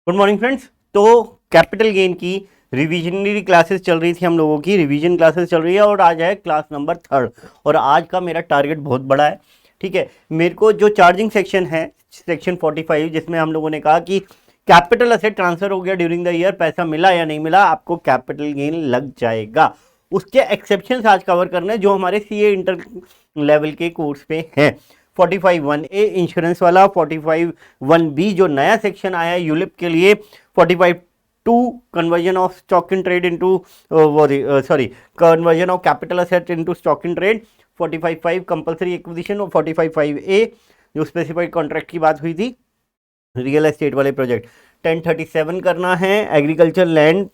Good morning friends. तो capital gain की revisionary classes चल रही थी, हम लोगों की रिवीजन क्लासेस चल रही है और आज है क्लास नंबर 3 और आज का मेरा टारगेट बहुत बड़ा है। ठीक है, मेरे को जो चार्जिंग सेक्शन है सेक्शन 45 जिसमें हम लोगों ने कहा कि कैपिटल असेट ट्रांसफर हो गया ड्यूरिंग द ईयर, पैसा मिला या नहीं मिला, आपको कैपिटल गेन लग जाएगा। उसके एक्सेप्शंस आज कवर करने जो हमारे सीए इंटर लेवल के कोर्स पे हैं। 45(1)A इंश्योरेंस वाला, 45(1)B जो नया सेक्शन आया है यूलिप के लिए, 45(2) conversion of stock in trade into conversion of capital asset into stock in trade, 45(5) compulsory acquisition और 45(5)A जो स्पेसिफाइड कॉन्ट्रैक्ट की बात हुई थी रियल एस्टेट वाले प्रोजेक्ट। 1037 करना है। एग्रीकल्चर लैंड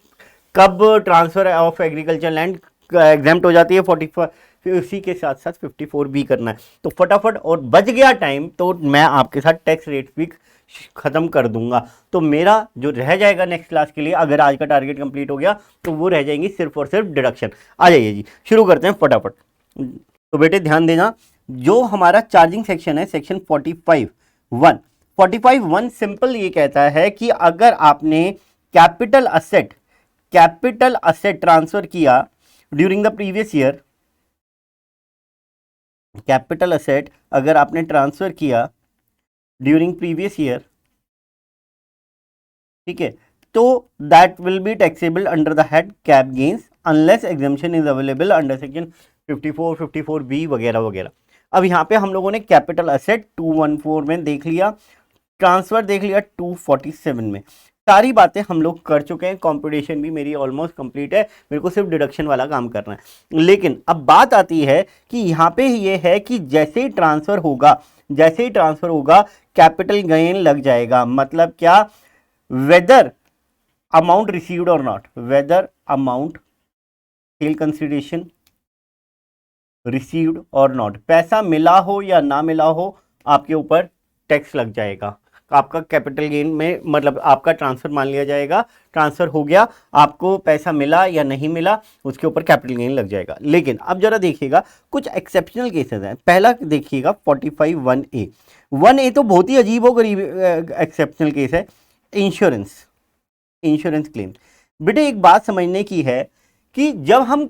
कब transfer of agriculture land exempt हो जाती है 45, फिर उसी के साथ साथ 54B करना है। तो फटाफट, और बच गया टाइम तो मैं आपके साथ टैक्स रेट भी खत्म कर दूंगा। तो मेरा जो रह जाएगा नेक्स्ट क्लास के लिए, अगर आज का टारगेट कंप्लीट हो गया तो वो रह जाएंगी सिर्फ और सिर्फ डिडक्शन। आ जाइए जी, शुरू करते हैं फटाफट। तो बेटे ध्यान देना, जो हमारा चार्जिंग सेक्शन है सेक्शन 45(1) सिंपल ये कहता है कि अगर आपने कैपिटल असेट ट्रांसफर किया during the previous year, capital asset अगर आपने ट्रांसफर किया ड्यूरिंग प्रीवियस ईयर, ठीक है, तो that will be taxable under the head cap gains unless exemption is available under section 54, 54B वगैरह वगैरह। अब यहाँ पे हम लोगों ने कैपिटल असेट 214 में देख लिया, ट्रांसफर देख लिया 247 में। सारी बातें हम लोग कर चुके हैं, कॉम्पिटिशन भी मेरी ऑलमोस्ट कंप्लीट है, मेरे को सिर्फ डिडक्शन वाला काम करना है। लेकिन अब बात आती है कि यहाँ पे ये है कि जैसे ही ट्रांसफर होगा कैपिटल गेन लग जाएगा। मतलब क्या? Whether amount received or not, whether amount sale consideration received or not, पैसा मिला हो या ना मिला हो, आपके ऊपर टैक्स लग जाएगा। आपका कैपिटल गेन में मतलब आपका ट्रांसफर मान लिया जाएगा, ट्रांसफर हो गया, आपको पैसा मिला या नहीं मिला उसके ऊपर कैपिटल गेन लग जाएगा। लेकिन अब जरा देखिएगा कुछ एक्सेप्शनल केसेस हैं। पहला देखिएगा 45(1)A। 1A तो बहुत ही अजीब और गरीब एक्सेप्शनल केस है, इंश्योरेंस क्लेम। बेटे एक बात समझने की है कि जब हम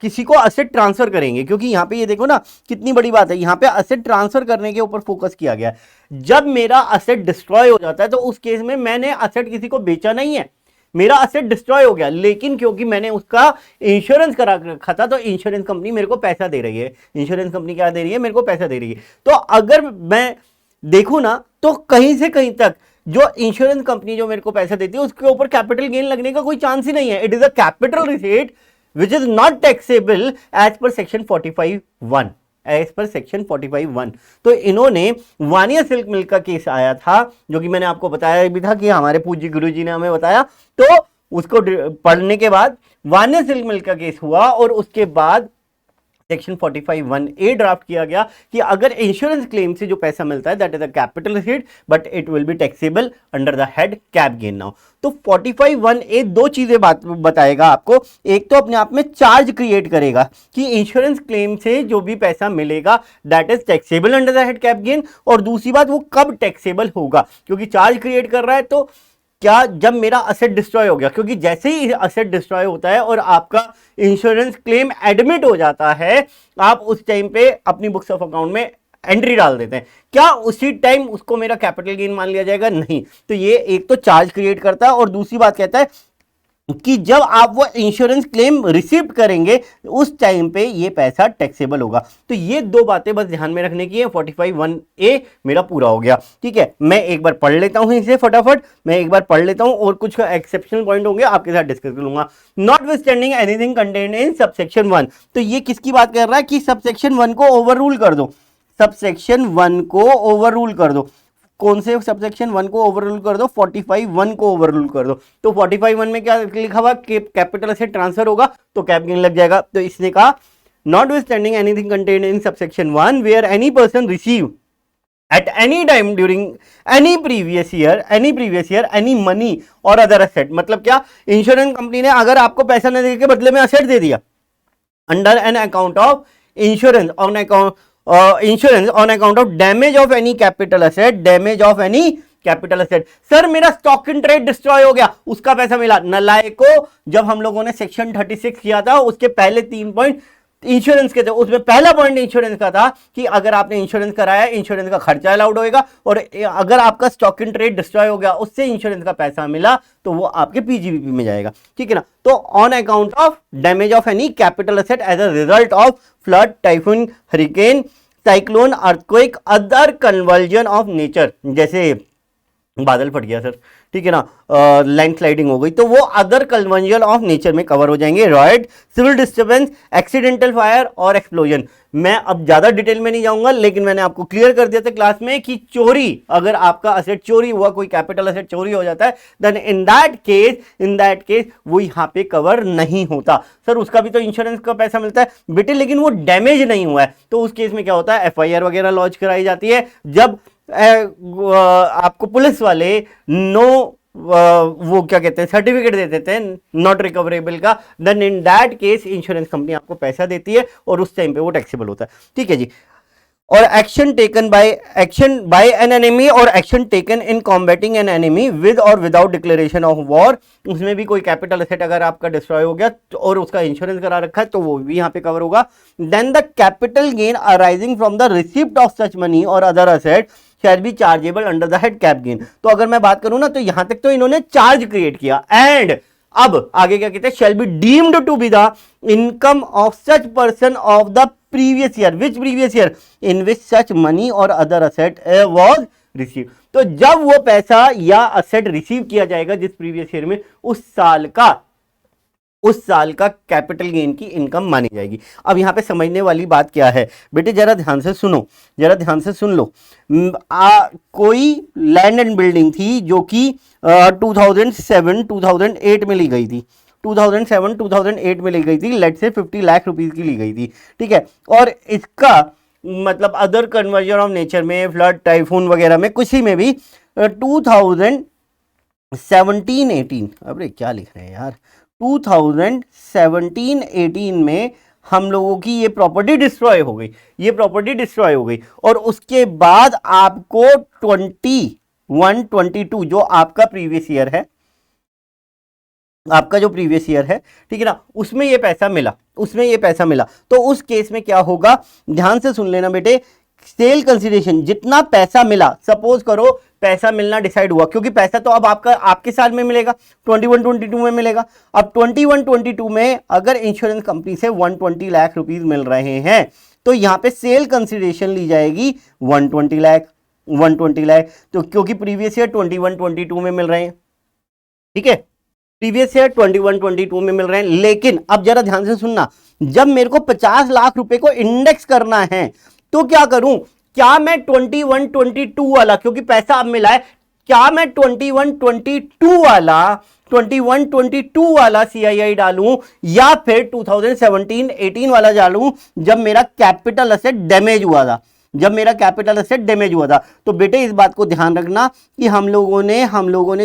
किसी को असेट ट्रांसफर करेंगे, क्योंकि यहाँ पे ये देखो ना कितनी बड़ी बात है, यहाँ पे असेट ट्रांसफर करने के ऊपर फोकस किया गया है। जब मेरा असेट डिस्ट्रॉय हो जाता है तो उस केस में मैंने असेट किसी को बेचा नहीं है, मेरा असेट डिस्ट्रॉय हो गया, लेकिन क्योंकि मैंने उसका इंश्योरेंस करा रखा था तो इंश्योरेंस कंपनी मेरे को पैसा दे रही है। इंश्योरेंस कंपनी क्या दे रही है? मेरे को पैसा दे रही है। तो अगर मैं देखूं ना तो कहीं से कहीं तक जो इंश्योरेंस कंपनी जो मेरे को पैसा देती है उसके ऊपर कैपिटल गेन लगने का कोई चांस ही नहीं है। It is a capital receipt which is not taxable as per section 45(1). As per section 45(1). तो इन्होंने वानिया सिल्क मिल का केस आया था, जो कि मैंने आपको बताया भी था कि हमारे पूज्य गुरुजी ने हमें बताया। तो उसको पढ़ने के बाद वानिया सिल्क मिल का केस हुआ और उसके बाद सेक्शन 45(1)A ड्राफ्ट किया गया कि अगर इंश्योरेंस क्लेम से जो पैसा मिलता है that is a capital receipt but it will be taxable under the head cap gain now. तो 45(1)A दो चीजें बताएगा आपको। एक तो अपने आप में चार्ज क्रिएट करेगा कि इंश्योरेंस क्लेम से जो भी पैसा मिलेगा that is taxable under the head cap gain, और दूसरी बात वो कब टैक्सेबल होगा, क्योंकि चार्ज क्रिएट कर रहा है तो क्या? जब मेरा असेट डिस्ट्रॉय हो गया, क्योंकि जैसे ही असेट डिस्ट्रॉय होता है और आपका इंश्योरेंस क्लेम एडमिट हो जाता है, आप उस टाइम पे अपनी बुक्स ऑफ अकाउंट में एंट्री डाल देते हैं, क्या उसी टाइम उसको मेरा कैपिटल गेन मान लिया जाएगा? नहीं। तो ये एक तो चार्ज क्रिएट करता है और दूसरी बात कहता है कि जब आप वो इंश्योरेंस क्लेम रिसीव करेंगे उस टाइम पे ये पैसा टैक्सेबल होगा। तो ये दो बातें बस ध्यान में रखने की है। 45(1)A मेरा पूरा हो गया। ठीक है, मैं एक बार पढ़ लेता हूं इसे फटाफट, और कुछ एक्सेप्शनल पॉइंट होंगे आपके साथ डिस्कस कर लूंगा। Notwithstanding anything contained in subsection 1। तो ये किसकी बात कर रहा है कि सबसेक्शन 1 को ओवररूल कर दो, सबसेक्शन 1 को ओवररूल कर दो। कौन से सबसेक्शन 1 को ओवररूल कर दो? 45(1) को ओवररूल कर दो। तो 45(1) में क्या लिखा हुआ? कैपिटल असेट ट्रांसफर होगा तो कैप गेन लग जाएगा। तो इसने कहा notwithstanding anything contained in subsection 1 where any person receive at any time during any previous year any money or other asset। मतलब क्या? इंश्योरेंस कंपनी ने अगर आपको पैसा न देने के बदले में असेट दे दिया under an account of insurance on account insurance on account of damage of any capital asset, damage of any capital asset. Sir मेरा स्टॉक इन ट्रेड डिस्ट्रॉय हो गया, उसका पैसा मिला। नलायकों, जब हम लोगों ने सेक्शन 36 किया था उसके पहले 3 पॉइंट इंश्योरेंस के थे, उसमें पहला पॉइंट इंश्योरेंस का था कि अगर आपने इंश्योरेंस कराया, इंश्योरेंस का खर्चा अलाउड होएगा, और अगर आपका स्टॉक इन ट्रेड डिस्ट्रॉय हो गया, उससे इंश्योरेंस का पैसा मिला, तो वो आपके पीजीबीपी में जाएगा, ठीक है ना। तो on account of damage of any capital asset as a result of flood, typhoon, hurricane, cyclone, earthquake, other conversion of nature, जैसे बादल फट गया सर, ठीक है ना, लैंडस्लाइडिंग हो गई, तो वो अदर कन्वर्जन ऑफ नेचर में कवर हो जाएंगे। रॉयड, सिविल डिस्टर्बेंस, एक्सीडेंटल फायर और एक्सप्लोजन। मैं अब ज्यादा डिटेल में नहीं जाऊंगा, लेकिन मैंने आपको क्लियर कर दिया था क्लास में कि चोरी, अगर आपका असेट चोरी हुआ, कोई कैपिटल असेट चोरी हो जाता है, देन इन दैट केस वो यहाँ पे कवर नहीं होता। सर उसका भी तो इंश्योरेंस का पैसा मिलता है बेटे, लेकिन वो डैमेज नहीं हुआ है, तो उस केस में क्या होता है, एफआईआर वगैरह लॉन्च कराई जाती है। जब आपको पुलिस वाले वो क्या कहते हैं, सर्टिफिकेट दे देते हैं नॉट रिकवरेबल का, then in that case insurance company आपको पैसा देती है और उस टाइम पे वो टैक्सेबल होता है, ठीक है जी। और एक्शन बाय एन एनिमी और action taken in combating an enemy with और विदाउट डिक्लेरेशन ऑफ वॉर, उसमें भी कोई कैपिटल एसेट अगर आपका डिस्ट्रॉय हो गया और उसका इंश्योरेंस करा रखा है तो वो भी यहाँ पे कवर होगा। Then the capital gain arising from the receipt of such money और other asset shall be chargeable under the head cap gain. तो अगर मैं बात करूं ना, तो यहां तक तो इन्होंने चार्ज क्रिएट किया, एंड अब आगे क्या कहते हैं, shall be deemed to be the income of such person of the previous year, which previous year in which such money और अदर असेट वाज रिसीव। तो जब वो पैसा या असेट रिसीव किया जाएगा जिस प्रीवियस ईयर में, उस साल का कैपिटल गेन की इनकम मानी जाएगी। अब यहां पे समझने वाली बात क्या है बेटे, जरा ध्यान से सुनो, जरा ध्यान से सुन लो। कोई लैंड एंड बिल्डिंग थी जो कि 2007-2008 में ली गई थी, 2007-2008 में ली गई थी, लेट से 50 लाख रुपीस की ली गई थी, ठीक है। और इसका मतलब अदर कन्वर्जन ऑफ नेचर में, फ्लड, टाइफून वगैरह में, किसी में भी 2017-18, अरे क्या लिख रहे हैं यार, 2017-18 में हम लोगों की ये प्रॉपर्टी डिस्ट्रॉय हो गई, ये प्रॉपर्टी डिस्ट्रॉय हो गई, और उसके बाद आपको 21-22 जो आपका प्रीवियस ईयर है, आपका जो प्रीवियस ईयर है, ठीक है ना, उसमें ये पैसा मिला, उसमें ये पैसा मिला। तो उस केस में क्या होगा, ध्यान से सुन लेना बेटे, सेल कंसीडरेशन जितना पैसा मिला, सपोज करो पैसा मिलना डिसाइड हुआ, क्योंकि पैसा तो अब आपका आपके साल में मिलेगा, 21-22 में मिलेगा। अब 21-22 में अगर इंश्योरेंस कंपनी से 120 लाख रुपीस मिल रहे हैं, तो यहां पे सेल कंसीडरेशन ली जाएगी 120 लाख, 120 लाख, तो क्योंकि प्रीवियस ईयर 21-22 में मिल रहे हैं, ठीक है, प्रीवियस ईयर 21-22 में मिल रहे हैं। लेकिन अब जरा ध्यान से सुनना, जब मेरे को 50 लाख रुपए को इंडेक्स करना है, तो क्या करूं, क्या मैं 21-22 वाला, क्योंकि पैसा अब मिला है, क्या मैं 21-22 वाला CII डालूं, या फिर 2017-18 वाला डालूं, जब मेरा कैपिटल एसेट डैमेज हुआ था, जब मेरा कैपिटल एसेट डैमेज हुआ था। तो बेटे इस बात को ध्यान रखना कि हम लोगों ने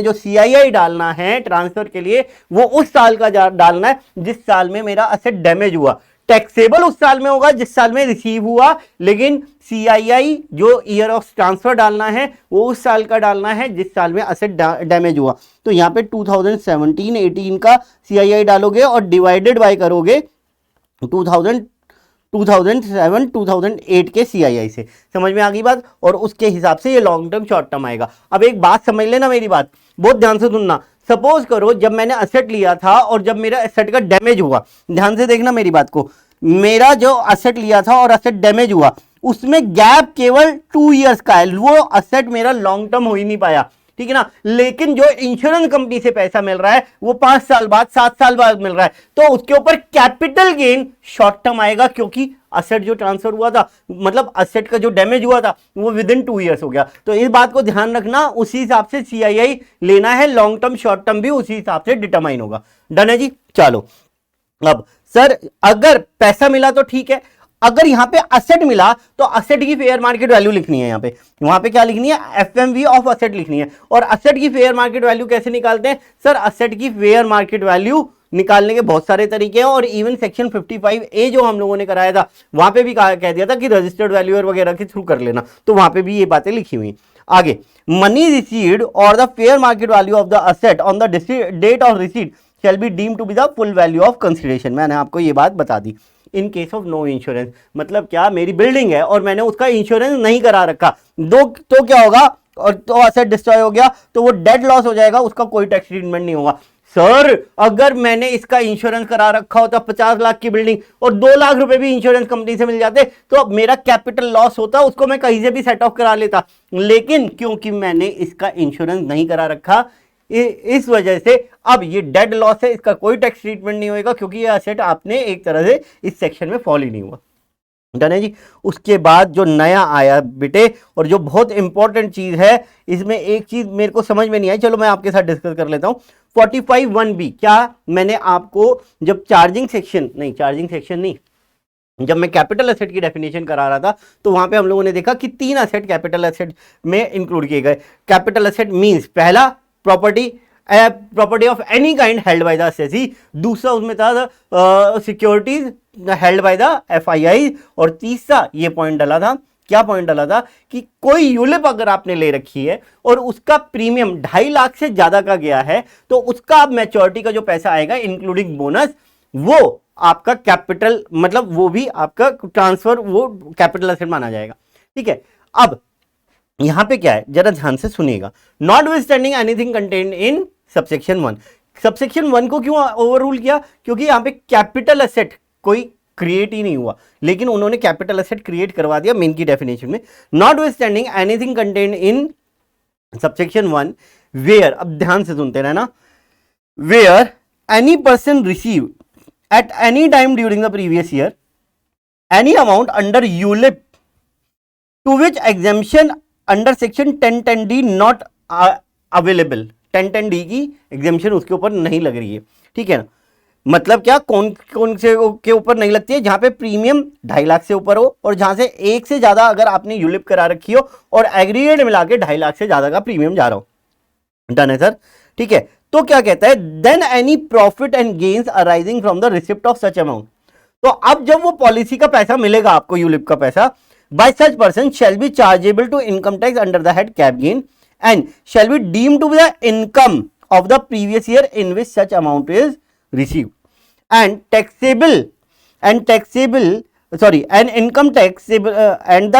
जो CII डालना है ट्रांसफर के लिए, वो उस साल का डालना है जिस साल में मेरा एसेट डैमेज हुआ। टैक्सेबल उस साल में होगा जिस साल में रिसीव हुआ, लेकिन CII जो ईयर ऑफ ट्रांसफर डालना है वो उस साल का डालना है जिस साल में एसेट डैमेज हुआ। तो यहां पे 2017-18 का CII डालोगे और डिवाइडेड बाय करोगे 2007-2008 के CII से। समझ में आ गई बात, और उसके हिसाब से ये लॉन्ग टर्म शॉर्ट टर्म आएगा। अब एक बात समझ लेना, मेरी बात बहुत ध्यान से सुनना। सपोज करो जब मैंने एसेट लिया था और जब मेरा एसेट का डैमेज हुआ, ध्यान से देखना मेरी बात को, मेरा जो एसेट लिया था और एसेट डैमेज हुआ, उसमें गैप केवल 2 इयर्स का है, वो एसेट मेरा लॉन्ग टर्म हो ही नहीं पाया, ठीक है ना। लेकिन जो इंश्योरेंस कंपनी से पैसा मिल रहा है वो 5 साल बाद, 7 साल बाद मिल रहा है, तो उसके ऊपर कैपिटल गेन शॉर्ट टर्म आएगा, क्योंकि असेट जो ट्रांसफर हुआ था, मतलब असेट का जो डैमेज हुआ था वो विद इन 2 इयर्स हो गया। तो इस बात को ध्यान रखना, उसी हिसाब से CII लेना है, लॉन्ग टर्म शॉर्ट टर्म भी उसी हिसाब से डिटरमाइन होगा। डन है जी। चलो अब सर अगर पैसा मिला तो ठीक है, अगर यहां पे असेट मिला तो असेट की फेयर मार्केट वैल्यू लिखनी है, यहां पे वहां पे क्या लिखनी है, FMV ऑफ असेट लिखनी है। और असेट की फेयर मार्केट वैल्यू कैसे निकालते हैं सर, असेट की फेयर मार्केट वैल्यू निकालने के बहुत सारे तरीके हैं, और इवन सेक्शन 55A जो हम लोगों ने कराया था वहां पे भी कह दिया था कि रजिस्टर्ड वैल्यूअर वगैरह के थ्रू कर लेना, तो वहां पे भी ये बातें लिखी हुई। आगे, मनी रिसीव्ड और the fair market value of the asset on the date of receipt shall be deemed to be the full value of consideration. मैंने आपको ये बात बता दी। In case of no insurance, मतलब क्या, मेरी बिल्डिंग है और मैंने उसका इंश्योरेंस नहीं करा रखा, तो क्या होगा, और तो असेट डिस्ट्रॉय हो गया तो वो डेड लॉस हो जाएगा, उसका कोई टैक्स ट्रीटमेंट नहीं होगा। सर अगर मैंने इसका इंश्योरेंस करा रखा होता 50 लाख की बिल्डिंग और 2 लाख रुपए भी इंश्योरेंस कंपनी से मिल जाते तो अब मेरा कैपिटल लॉस होता, उसको मैं कहीं से भी सेट ऑफ करा लेता, लेकिन क्योंकि मैंने इसका इंश्योरेंस नहीं करा रखा, इस वजह से अब ये डेड लॉस है, इसका कोई टैक्स ट्रीटमेंट नहीं होगा क्योंकि ये असेट आपने एक तरह से इस सेक्शन में फॉल ही नहीं हुआ। डन है जी। उसके बाद जो नया आया बेटे, और जो बहुत इंपॉर्टेंट चीज है, इसमें एक चीज मेरे को समझ में नहीं आई, चलो मैं आपके साथ डिस्कस कर लेता हूं। 45(1)(b, क्या मैंने आपको जब चार्जिंग सेक्शन नहीं, जब मैं कैपिटल एसेट की डेफिनेशन करा रहा था तो वहां पे हम लोगों ने देखा कि 3 एसेट कैपिटल एसेट में इंक्लूड किए गए। कैपिटल एसेट मींस पहला property of any kind held by the assessee, दूसरा उसमें था securities held by the FII, और तीसरा ये पॉइंट डाला था, क्या पॉइंट डाला था कि कोई यूलिप अगर आपने ले रखी है और उसका प्रीमियम 2.5 लाख से ज्यादा का गया है तो उसका अब मैच्योरिटी का जो पैसा आएगा इंक्लूडिंग बोनस, वो आपका कैपिटल, मतलब वो भी आपका ट्रांसफर, वो कैपिटल एसेट माना जाएगा। ठीक है, अब यहां पे क्या है जरा ध्यान से सुनिएगा। Not with standing anything contained in subsection 1, subsection 1 को क्यों ओवररूल किया, क्योंकि यहां पे कैपिटल एसेट कोई क्रिएट ही नहीं हुआ, लेकिन उन्होंने कैपिटल एसेट क्रिएट करवा दिया मेन की डेफिनेशन में। Notwithstanding anything contained in subsection 1 where, अब ध्यान से सुनते रहना, where any person receive at any time during the previous year any amount under ULIP to which exemption under section 1010D not available, 1010D की exemption उसके ऊपर नहीं लग रही है। ठीक है ना, मतलब क्या, कौन से के ऊपर नहीं लगती है, जहां पे प्रीमियम 2.5 लाख से ऊपर हो और जहां से एक से ज्यादा अगर आपने यूलिप करा रखी हो और एग्रीगेट मिला के 2.5 लाख से ज्यादा का प्रीमियम जा रहा हो। डन है सर। ठीक है, तो क्या कहता है, then any profit and gains arising from the receipt of such amount, तो अब जब वो पॉलिसी का पैसा मिलेगा आपको, यूलिप का पैसा, by such person shall be chargeable to income tax under the head cap gain and shall be deemed to be the income of the previous year in which such amount is received and income taxable and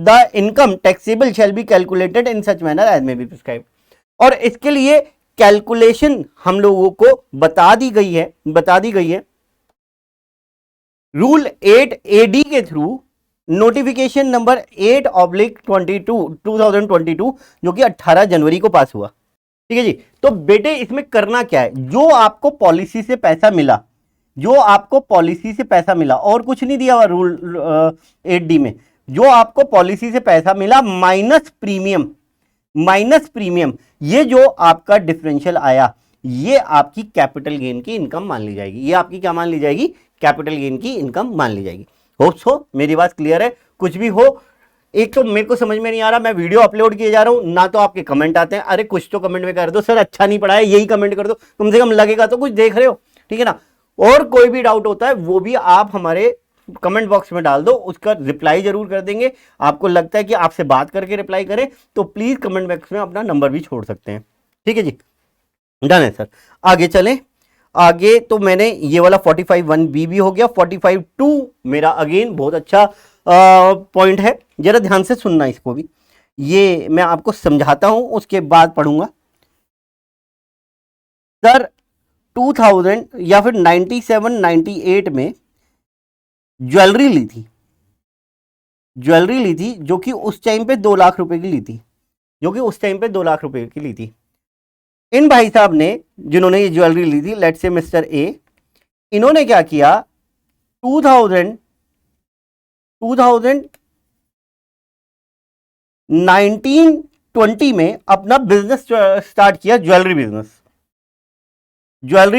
the income taxable shall be calculated in such manner as may be prescribed। और इसके लिए calculation हम लोगों को बता दी गई है rule 8AD के थ्रू, नोटिफिकेशन नंबर 8/22 जो कि 18 जनवरी को पास हुआ। ठीक है जी। तो बेटे इसमें करना क्या है, जो आपको पॉलिसी से पैसा मिला, और कुछ नहीं दिया हुआ रूल 8D में, जो आपको पॉलिसी से पैसा मिला माइनस प्रीमियम, ये जो आपका डिफरेंशियल आया, ये आपकी कैपिटल गेन की इनकम मान ली जाएगी। ये आपकी क्या मान ली जाएगी, कैपिटल गेन की इनकम मान ली जाएगी। होप्स हो मेरी बात क्लियर है। कुछ भी हो, एक तो मेरे को समझ में नहीं आ रहा, मैं वीडियो अपलोड किए जा रहा हूं ना, तो आपके कमेंट आते हैं, अरे कुछ तो कमेंट में कर दो सर, अच्छा नहीं पढ़ा है, यही कमेंट कर दो, कम से कम लगेगा तो कुछ देख रहे हो। ठीक है ना, और कोई भी डाउट होता है वो भी आप हमारे कमेंट बॉक्स में डाल दो, उसका रिप्लाई जरूर कर देंगे। आपको लगता है कि आपसे बात करके रिप्लाई करें तो प्लीज कमेंट बॉक्स में अपना नंबर भी छोड़ सकते हैं। ठीक है जी, डन है सर। आगे चलें, आगे तो मैंने ये वाला 45(1)(b) भी हो गया। 45(2) मेरा अगेन बहुत अच्छा पॉइंट है, जरा ध्यान से सुनना इसको भी, ये मैं आपको समझाता हूं उसके बाद पढ़ूंगा। सर 2000 या फिर 97-98 में ज्वेलरी ली थी जो कि उस टाइम पे 2 लाख रुपए की ली थी। इन भाई साहब ने, जिन्होंने ये ज्वेलरी ली थी, लेट्स से मिस्टर ए, इन्होंने क्या किया, 1920 में अपना बिजनेस स्टार्ट किया, ज्वेलरी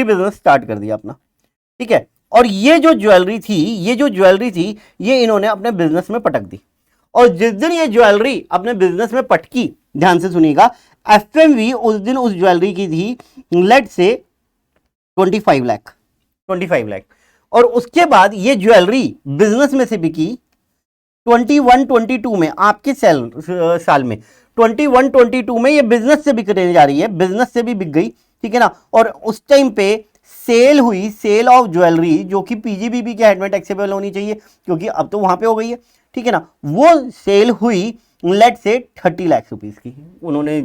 बिजनेस स्टार्ट कर दिया अपना। ठीक है, और ये जो ज्वेलरी थी ये इन्होंने अपने बिजनेस में पटक दी, और जिस दिन ये ज्वेलरी अपने बिजनेस में पटकी, ध्यान से सुनिएगा, एफएमवी उस दिन उस ज्वेलरी की थी लेट से 25 लाख, और उसके बाद ये ज्वेलरी बिजनेस में से बिकी 21-22 में, आपके साल में 21 22 में ये बिजनेस से बिकने जा रही है, बिजनेस से भी बिक गई, ठीक है ना। और उस टाइम पे सेल हुई, सेल ऑफ ज्वेलरी, जो कि पीजीबीपी के हेड में टैक्सेबल होनी चाहिए क्योंकि अब तो वहां पे हो गई है, ठीक है ना। वो सेल हुई लेट से 30 लाख रुपीस की, उन्होंने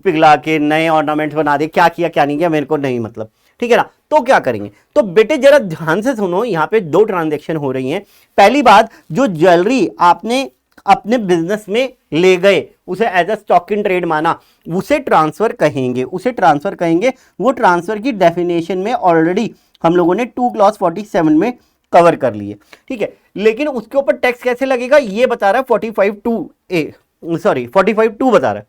पिघला के नए ऑर्नामेंट्स बना दिए, क्या किया क्या नहीं किया मेरे को नहीं मतलब, ठीक है ना। तो क्या करेंगे, तो बेटे जरा ध्यान से सुनो, यहां पे दो ट्रांजैक्शन हो रही हैं। पहली बात, जो ज्वेलरी आपने अपने बिजनेस में ले गए, उसे as a stock in trade माना, उसे ट्रांसफर कहेंगे, उसे ट्रांसफर कहेंगे। वो ट्रांसफर की डेफिनेशन में ऑलरेडी हम लोगों ने 2 क्लॉज 47 में कवर कर लिए, ठीक है। लेकिन उसके ऊपर टैक्स कैसे लगेगा ये बता रहा है 45(2) बता रहा है।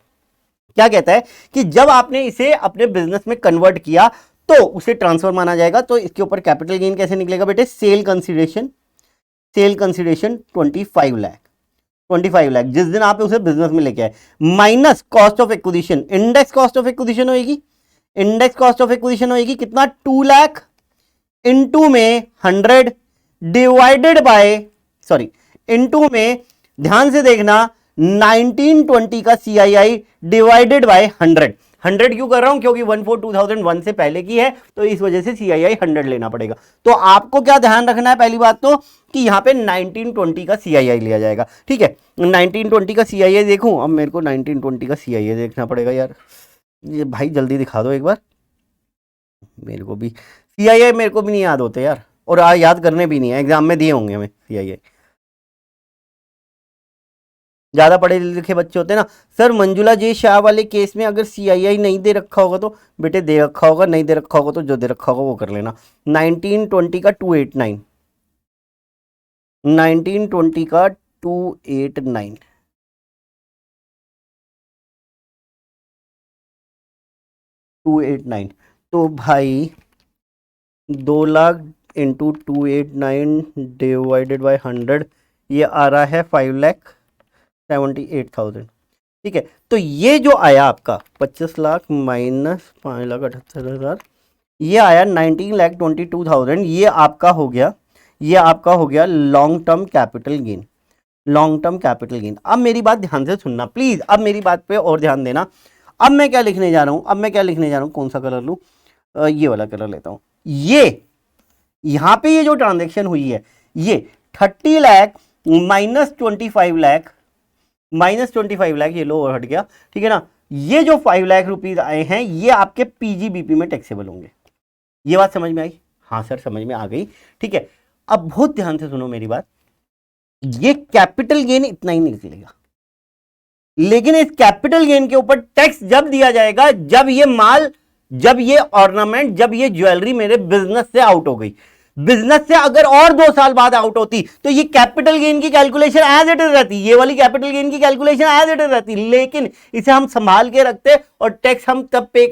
क्या कहता है कि जब आपने इसे अपने बिजनेस में कन्वर्ट किया तो उसे ट्रांसफर माना जाएगा। तो इसके ऊपर कैपिटल गेन कैसे निकलेगा बेटे, सेल कंसिडरेशन 25 लाख जिस दिन आप उसे बिजनेस में लेके आए, minus cost of acquisition, index cost of acquisition होगी, इंडेक्स कॉस्ट ऑफ एक्विजिशन होगी कितना, 2 लाख इनटू में 100 डिवाइडेड बाय, सॉरी इनटू में ध्यान से देखना 1920 का CII डिवाइडेड बाय 100 क्यों कर रहा हूं, क्योंकि 14/2001 से पहले की है तो इस वजह से CII 100 लेना पड़ेगा। तो आपको क्या ध्यान रखना है, पहली बात तो कि यहां पे 1920 का CII लिया जाएगा, ठीक है। 1920 का CII देखूं, अब मेरे को 1920 का CII देखना पड़ेगा यार, ये भाई जल्दी दिखा दो एक बार, मेरे को भी CII मेरे को भी नहीं याद होते यार, और याद करने भी नहीं है, एग्जाम में दिए होंगे हमें CII। ज्यादा पढ़े लिखे बच्चे होते हैं ना सर, मंजुला जे शाह वाले केस में अगर CII नहीं दे रखा होगा तो बेटे दे रखा होगा, नहीं दे रखा होगा तो जो दे रखा होगा वो कर लेना। 1920 का 289, 1920 का 289, 289, तो भाई 2 लाख इंटू 289 डिवाइडेड बाय 100, ये आ रहा है 5,78,000, ठीक है। तो ये जो आया आपका 25 लाख माइनस 5,78,000, ये आया 19,22,000, ये आपका हो गया, ये आपका हो गया long term capital gain, long term capital gain. अब मेरी बात ध्यान से सुनना प्लीज, अब मेरी बात पे और ध्यान देना। अब मैं क्या लिखने जा रहा हूं, अब मैं क्या लिखने जा रहा हूं, कौन सा कलर लूं, ये वाला कलर लेता हूं। ये यहां पे ये जो ट्रांजेक्शन हुई है, ये 30 लाख माइनस 25 लाख, ये लो और हट गया, ठीक है ना। ये जो 5 लाख रुपीज आए हैं ये आपके पीजीबीपी में टैक्सेबल होंगे। ये बात समझ में आई, हाँ सर समझ में आ गई, ठीक है। अब बहुत ध्यान से सुनो मेरी बात, ये कैपिटल गेन इतना ही निकलेगा, लेकिन इस कैपिटल गेन के ऊपर टैक्स जब दिया जाएगा जब ये माल, जब ये ऑर्नामेंट, जब ये ज्वेलरी मेरे बिजनेस से आउट हो गई। बिजनेस से अगर और 2 साल बाद आउट होती तो ये कैपिटल गेन की कैलकुलेशन एज इट इज रहती, ये वाली कैपिटल गेन की कैलकुलेशन एज इट इज रहती, लेकिन इसे हम संभाल के रखते और टैक्स हम तब पे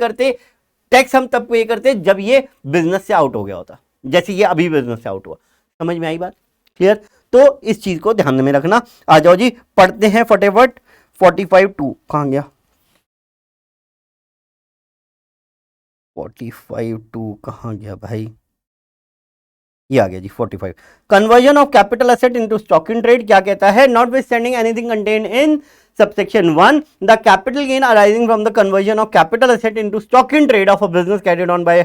करते जब ये बिजनेस से आउट हो गया होता, जैसे ये अभी बिजनेस से आउट हुआ। समझ में आई बात, क्लियर। तो इस चीज को ध्यान में रखना। आ जाओ जी पढ़ते हैं फटाफट। 45(2) कहां गया, 45(2) कहां गया भाई, ये आ गया जी 45। Conversion of capital asset into stock in trade क्या कहता है, not withstanding anything contained in subsection 1, the capital gain arising from the conversion of capital asset into stock in trade of a business carried on by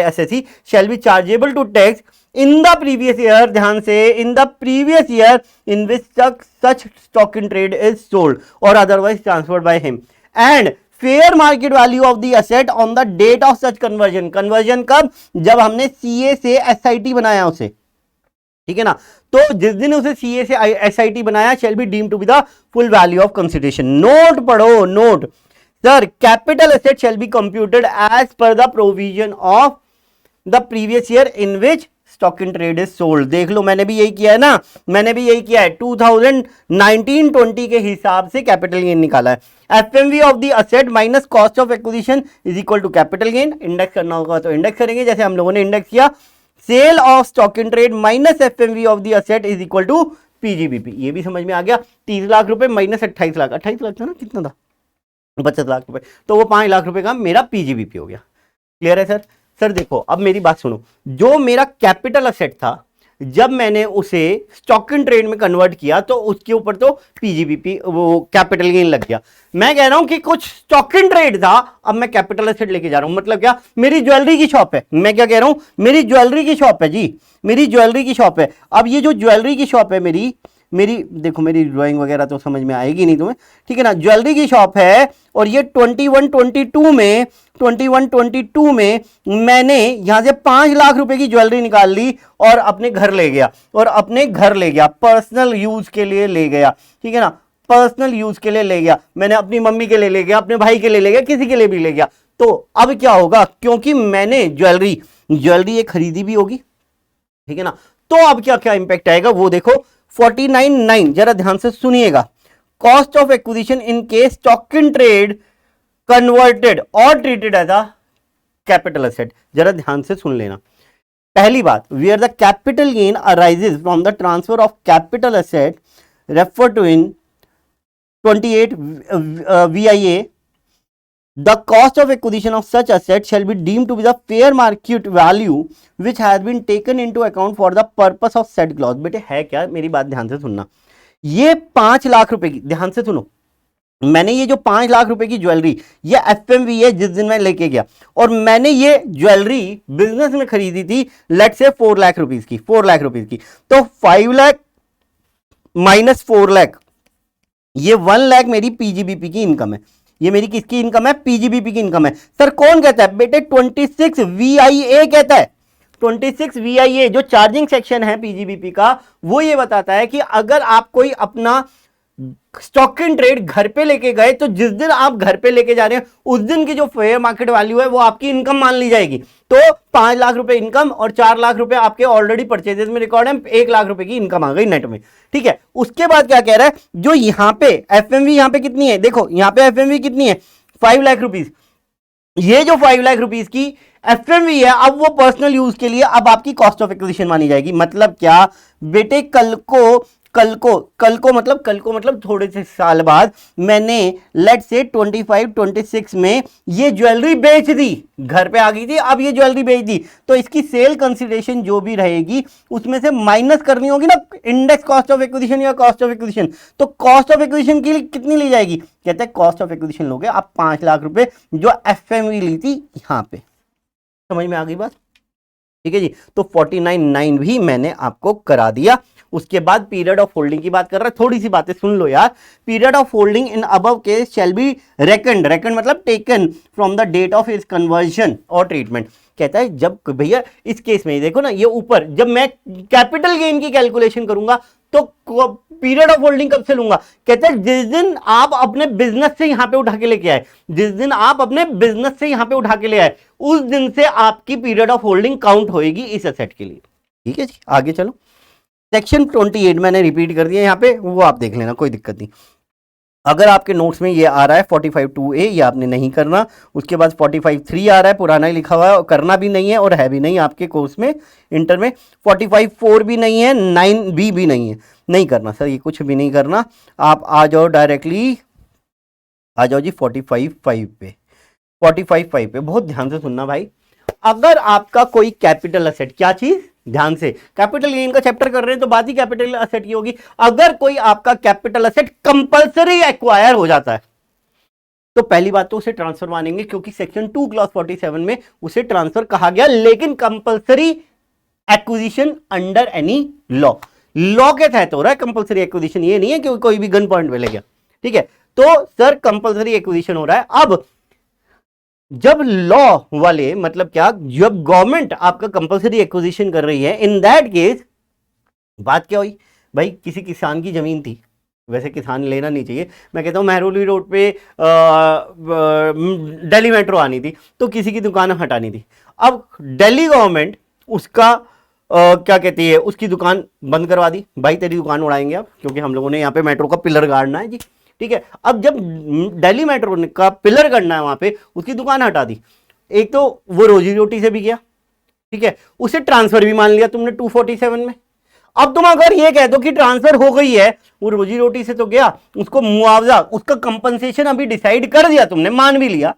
assessee shall be chargeable to tax in the previous year, ध्यान से, in the previous year in which such stock in trade is sold or otherwise transferred by him, and fair market value of the asset on the date of such conversion. Conversion कब, जब हमने CA से SIT बनाया उसे, ठीक है ना। तो जिस दिन उसे सीए से एसआईटी बनाया, shall be deemed to be the full value of consideration. Note पढ़ो, note sir, capital asset shall be computed as per the provision of the previous year in which stock in trade is sold. देख लो मैंने भी यही किया है ना, मैंने भी यही किया है। 2019-20 के हिसाब से कैपिटल गेन निकाला है। FMV of the asset minus cost of acquisition is equal to capital gain. Index करना होगा तो इंडेक्स करेंगे जैसे हम लोगों ने इंडेक्स किया। Sale of stock in trade minus FMV of the asset is equal to PGBP. ये भी समझ में आ गया। 30 लाख रुपए माइनस 28 लाख, 28 लाख था ना, कितना था, 25 लाख रुपए, तो वो 5 लाख रुपए का मेरा पीजीबीपी हो गया। क्लियर है सर। सर देखो अब मेरी बात सुनो, जो मेरा कैपिटल असेट था, जब मैंने उसे स्टॉक इन ट्रेड में कन्वर्ट किया तो उसके ऊपर तो पीजीबीपी वो कैपिटल गेन लग गया। मैं कह रहा हूं कि कुछ स्टॉक इन ट्रेड था, अब मैं कैपिटल एसेट लेके जा रहा हूं। मतलब क्या, मेरी ज्वेलरी की शॉप है, मैं क्या कह रहा हूं, मेरी ज्वेलरी की शॉप है जी, मेरी ज्वेलरी की शॉप है। अब ये जो ज्वेलरी की शॉप है मेरी मेरी देखो, मेरी ड्राइंग वगैरह तो समझ में आएगी नहीं तुम्हें, ठीक है ना। ज्वेलरी की शॉप है और ये 21-22 में मैंने यहां से 5 लाख रुपए की ज्वेलरी निकाल ली और अपने घर ले गया, पर्सनल यूज के लिए ले गया, ठीक है ना, पर्सनल यूज के लिए ले गया। मैंने अपनी मम्मी के लिए ले गया, अपने भाई के लिए ले गया, किसी के लिए भी ले गया। तो अब क्या होगा, क्योंकि मैंने ज्वेलरी ये खरीदी भी होगी, ठीक है ना। तो अब क्या क्या इंपैक्ट आएगा वो देखो, 49.9, जरा ध्यान से सुनिएगा। Cost of acquisition in case stock in trade converted और treated as a capital asset, जरा ध्यान से सुन लेना। पहली बात, where the capital gain arises from the transfer of capital asset refer to in 28 VIA, the cost of acquisition of such asset shall be deemed to be the fair market value which has been taken into account for the purpose of said clause। बेटे है क्या, मेरी बात ध्यान से सुनना। ये 5 लाख रुपए की, ध्यान से सुनो, मैंने ये जो 5 लाख रुपए की ज्वेलरी, ये FMV है जिस दिन मैं लेके गया, और मैंने ये ज्वेलरी बिजनेस में खरीदी थी, लेट से 4 लाख रुपीज की, 4 लाख रुपीज की। तो 5 लाख माइनस 4 लाख, ये 1 लाख मेरी पीजीबीपी की इनकम है। ये मेरी किसकी इनकम है, पीजीबीपी की इनकम है। सर कौन कहता है, बेटे 26 VIA कहता है। 26 VIA जो चार्जिंग सेक्शन है पीजीबीपी का, वो ये बताता है कि अगर आप कोई अपना स्टॉक इन ट्रेड घर पे लेके गए, तो जिस दिन आप घर पे लेके जा रहे हैं उस दिन की जो फेयर मार्केट वैल्यू है वो आपकी इनकम मान ली जाएगी। तो 5 लाख रुपए इनकम और 4 लाख रुपए आपके ऑलरेडी परचेजेस में रिकॉर्ड है, 1 लाख रुपए की इनकम आ गई नेट में, ठीक है। उसके बाद क्या कह रहा है, जो यहां पे FMV यहां पे कितनी है, देखो यहां पे FMV कितनी है, 5 लाख रुपीज। ये जो 5 लाख रुपीज की FMV है, अब वो पर्सनल यूज के लिए अब आपकी कॉस्ट ऑफ एक्विजिशन मानी जाएगी। मतलब क्या बेटे, कल को मतलब थोड़े से साल बाद मैंने लेट से 25-26 में ये ज्वेलरी बेच दी, घर पे आ गई थी, अब ये ज्वेलरी बेच दी, तो इसकी सेल कंसिडरेशन जो भी रहेगी उसमें से माइनस करनी होगी ना, इंडेक्स कॉस्ट ऑफ एक्विजिशन या कॉस्ट ऑफ एक्विजिशन। तो कॉस्ट ऑफ एक्विजिशन की कितनी ली जाएगी, कहते हैं कॉस्ट ऑफ एक्विजिशन लोगे आप 5 लाख रुपए जो FMV ली थी यहां पे। समझ में आ गई बात, ठीक है जी। तो 49.9 भी मैंने आपको करा दिया। उसके बाद पीरियड ऑफ होल्डिंग की बात कर रहा है, थोड़ी सी बातें सुन लो यार। Period of holding in above case shall be reckoned मतलब taken from the date of is conversion और ट्रीटमेंट। कहता है जब भैया इस केस में देखो ना, ये ऊपर जब मैं कैपिटल गेन की कैलकुलेशन करूंगा तो पीरियड ऑफ होल्डिंग कब से लूंगा, कहते हैं जिस दिन आप अपने बिजनेस से यहां पे उठा के लेके आए, जिस दिन आप अपने बिजनेस से यहां पे उठा के ले आए, उस दिन से आपकी पीरियड ऑफ होल्डिंग काउंट होएगी इस एसेट के लिए, ठीक है जी। आगे चलो, सेक्शन 28 मैंने रिपीट कर दिया यहाँ पे, वो आप देख लेना, कोई दिक्कत नहीं। अगर आपके नोट्स में ये आ रहा है 45(2)A, ये आपने नहीं करना। उसके बाद 45(3) आ रहा है, पुराना ही लिखा हुआ है, करना भी नहीं है और है भी नहीं आपके कोर्स में इंटर में। 45(4) भी नहीं है, 9B भी नहीं है, नहीं करना सर, ये कुछ भी नहीं करना। आप आ जाओ डायरेक्टली, आ जाओ जी 45(5) पे। 45(5) पे बहुत ध्यान से सुनना भाई। अगर आपका कोई कैपिटल एसेट, क्या चीज, ध्यान से, कैपिटल गेन का चैप्टर कर रहे हैं तो बात ही कैपिटल एसेट की होगी। अगर कोई आपका कैपिटल एसेट कंपलसरी एक्वायर हो जाता है तो पहली बात तो उसे ट्रांसफर मानेंगे, क्योंकि सेक्शन 2 क्लॉज 47 में उसे ट्रांसफर कहा गया, लेकिन compulsory acquisition under any law के तहत हो रहा है कंपलसरी एक्विजिशन, ये नहीं है कि कोई भी गन पॉइंट पे ले गया, ठीक है। तो सर कंपलसरी एक्विजिशन हो रहा है। अब जब लॉ वाले, मतलब क्या, जब गवर्नमेंट आपका कंपलसरी एक्विजिशन कर रही है, इन दैट केस बात क्या हुई भाई, किसी किसान की जमीन थी, वैसे किसान लेना नहीं चाहिए, मैं कहता हूं महरौली रोड पे दिल्ली मेट्रो आनी थी तो किसी की दुकान हटानी थी। अब दिल्ली गवर्नमेंट उसका क्या कहती है, उसकी दुकान बंद करवा दी, भाई तेरी दुकान उड़ाएंगे अब, क्योंकि हम लोगों ने यहाँ पे मेट्रो का पिलर गाड़ना है जी, ठीक है। अब जब दिल्ली मेट्रो का पिलर करना है वहां पे, उसकी दुकान हटा दी, एक तो वो रोजी रोटी से भी गया, ठीक है, उसे ट्रांसफर भी मान लिया तुमने 247 में। अब तुम अगर ये कह दो कि ट्रांसफर हो गई है, वो रोजी रोटी से तो गया, उसको मुआवजा, उसका कंपनसेशन अभी डिसाइड कर दिया तुमने, मान भी लिया,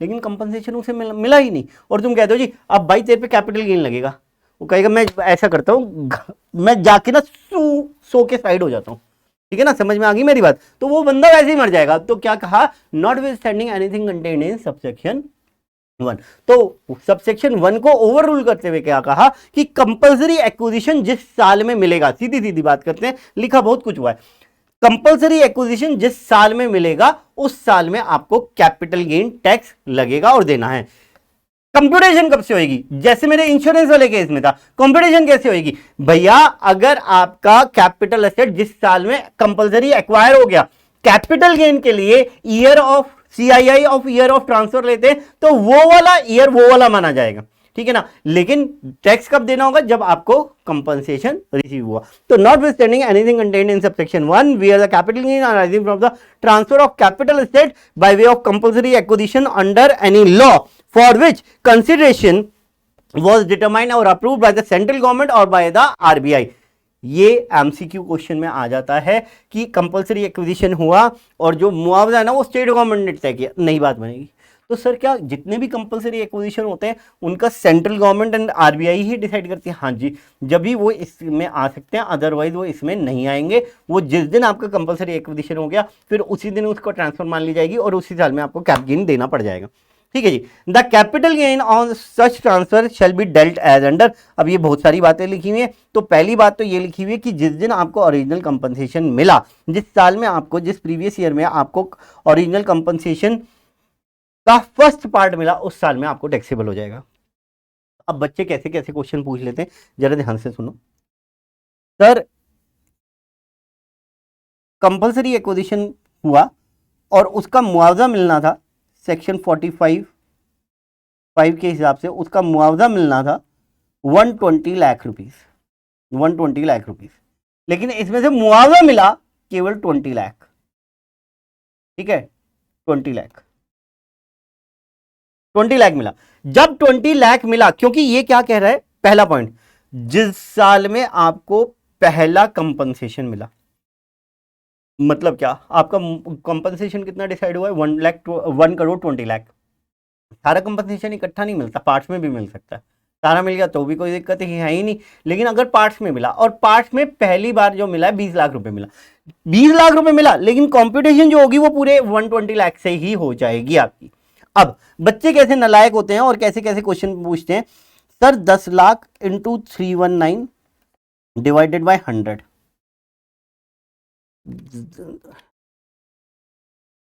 लेकिन कंपनसेशन उसे मिला ही नहीं, और तुम कहते हो जी अब भाई तेरे पे कैपिटल गेन लगेगा, वो कहेगा मैं ऐसा करता हूँ, मैं जाके ना सो के साइड हो जाता हूँ, ठीक है ना, समझ में आ गई मेरी बात। तो वो बंदा वैसे ही मर जाएगा। तो क्या कहा, not with standing anything contained in subsection 1। तो सबसेक्शन 1 को ओवर रूल करते हुए क्या कहा कि कंपल्सरी एक्विजिशन जिस साल में मिलेगा, सीधी सीधी बात करते हैं, लिखा बहुत कुछ हुआ है, कंपल्सरी एक्विजिशन जिस साल में मिलेगा उस साल में आपको कैपिटल गेन टैक्स लगेगा और देना है। कंप्यूटेशन कब से होगी, जैसे मेरे इंश्योरेंस वाले केस में था, कंप्यूटेशन कैसे होगी भैया, अगर आपका कैपिटल एसेट जिस साल में कंपल्सरी एक्वायर हो गया, कैपिटल गेन के लिए year of CII of year of transfer लेते हैं, तो वो वाला ईयर वो वाला माना जाएगा, ठीक है ना। लेकिन टैक्स कब देना होगा, जब आपको कंपनसेशन रिसीव हुआ। तो notwithstanding anything contained in subsection 1 where the capital gain arising from the transfer of capital asset by way of compulsory acquisition under any law for which consideration was determined or approved by the central government or by the RBI। ये MCQ question में आ जाता है कि compulsory acquisition हुआ और जो मुआवजा है ना वो स्टेट गवर्नमेंट ने तय किया, नहीं बात बनेगी। तो सर क्या जितने भी कंपल्सरी एक्विजिशन होते हैं उनका central government and RBI he decide करती है? हाँ जी, जब भी वो इसमें आ सकते हैं, अदरवाइज वो इसमें नहीं आएंगे। वो जिस दिन आपका कंपल्सरी एक्विजिशन हो गया फिर उसी दिन उसको ट्रांसफर मान ली जाएगी और उसी साल में आपको कैप गेन देना पड़ जाएगा, ठीक है जी। The capital gain on such transfer shall be dealt as under. अब ये बहुत सारी बातें लिखी हुई है। तो पहली बात तो ये लिखी हुई है कि जिस दिन आपको ओरिजिनल कंपनसेशन मिला, जिस साल में आपको, जिस प्रीवियस ईयर में आपको ओरिजिनल कंपनसेशन का फर्स्ट पार्ट मिला, उस साल में आपको टैक्सेबल हो जाएगा। अब बच्चे कैसे कैसे क्वेश्चन पूछ लेते हैं, जरा ध्यान से सुनो। सर कंपल्सरी एक्विजिशन हुआ और उसका मुआवजा मिलना था, सेक्शन 45(5) के हिसाब से उसका मुआवजा मिलना था 120 लाख रुपीस, 120 लाख रुपीस। लेकिन इसमें से मुआवजा मिला केवल 20 लाख, ठीक है, 20 लाख, 20 लाख मिला। जब 20 लाख मिला, क्योंकि ये क्या कह रहा है, पहला पॉइंट, जिस साल में आपको पहला कंपनसेशन मिला, मतलब क्या, आपका कंपनसेशन कितना डिसाइड हुआ है, 1 करोड़ 20 लाख। सारा कंपनसेशन इकट्ठा नहीं मिलता, पार्ट्स में भी मिल सकता है। सारा मिल गया तो भी कोई दिक्कत है ही नहीं, लेकिन अगर पार्ट्स में मिला, और पार्ट्स में पहली बार जो मिला है 20 लाख रुपए मिला, 20 लाख रुपए मिला, लेकिन कंप्यूटेशन जो होगी वो पूरे 120 लाख से ही हो जाएगी आपकी। अब बच्चे कैसे नालायक होते हैं और कैसे कैसे क्वेश्चन पूछते हैं, sir 10 lakh into 319 divided by 100,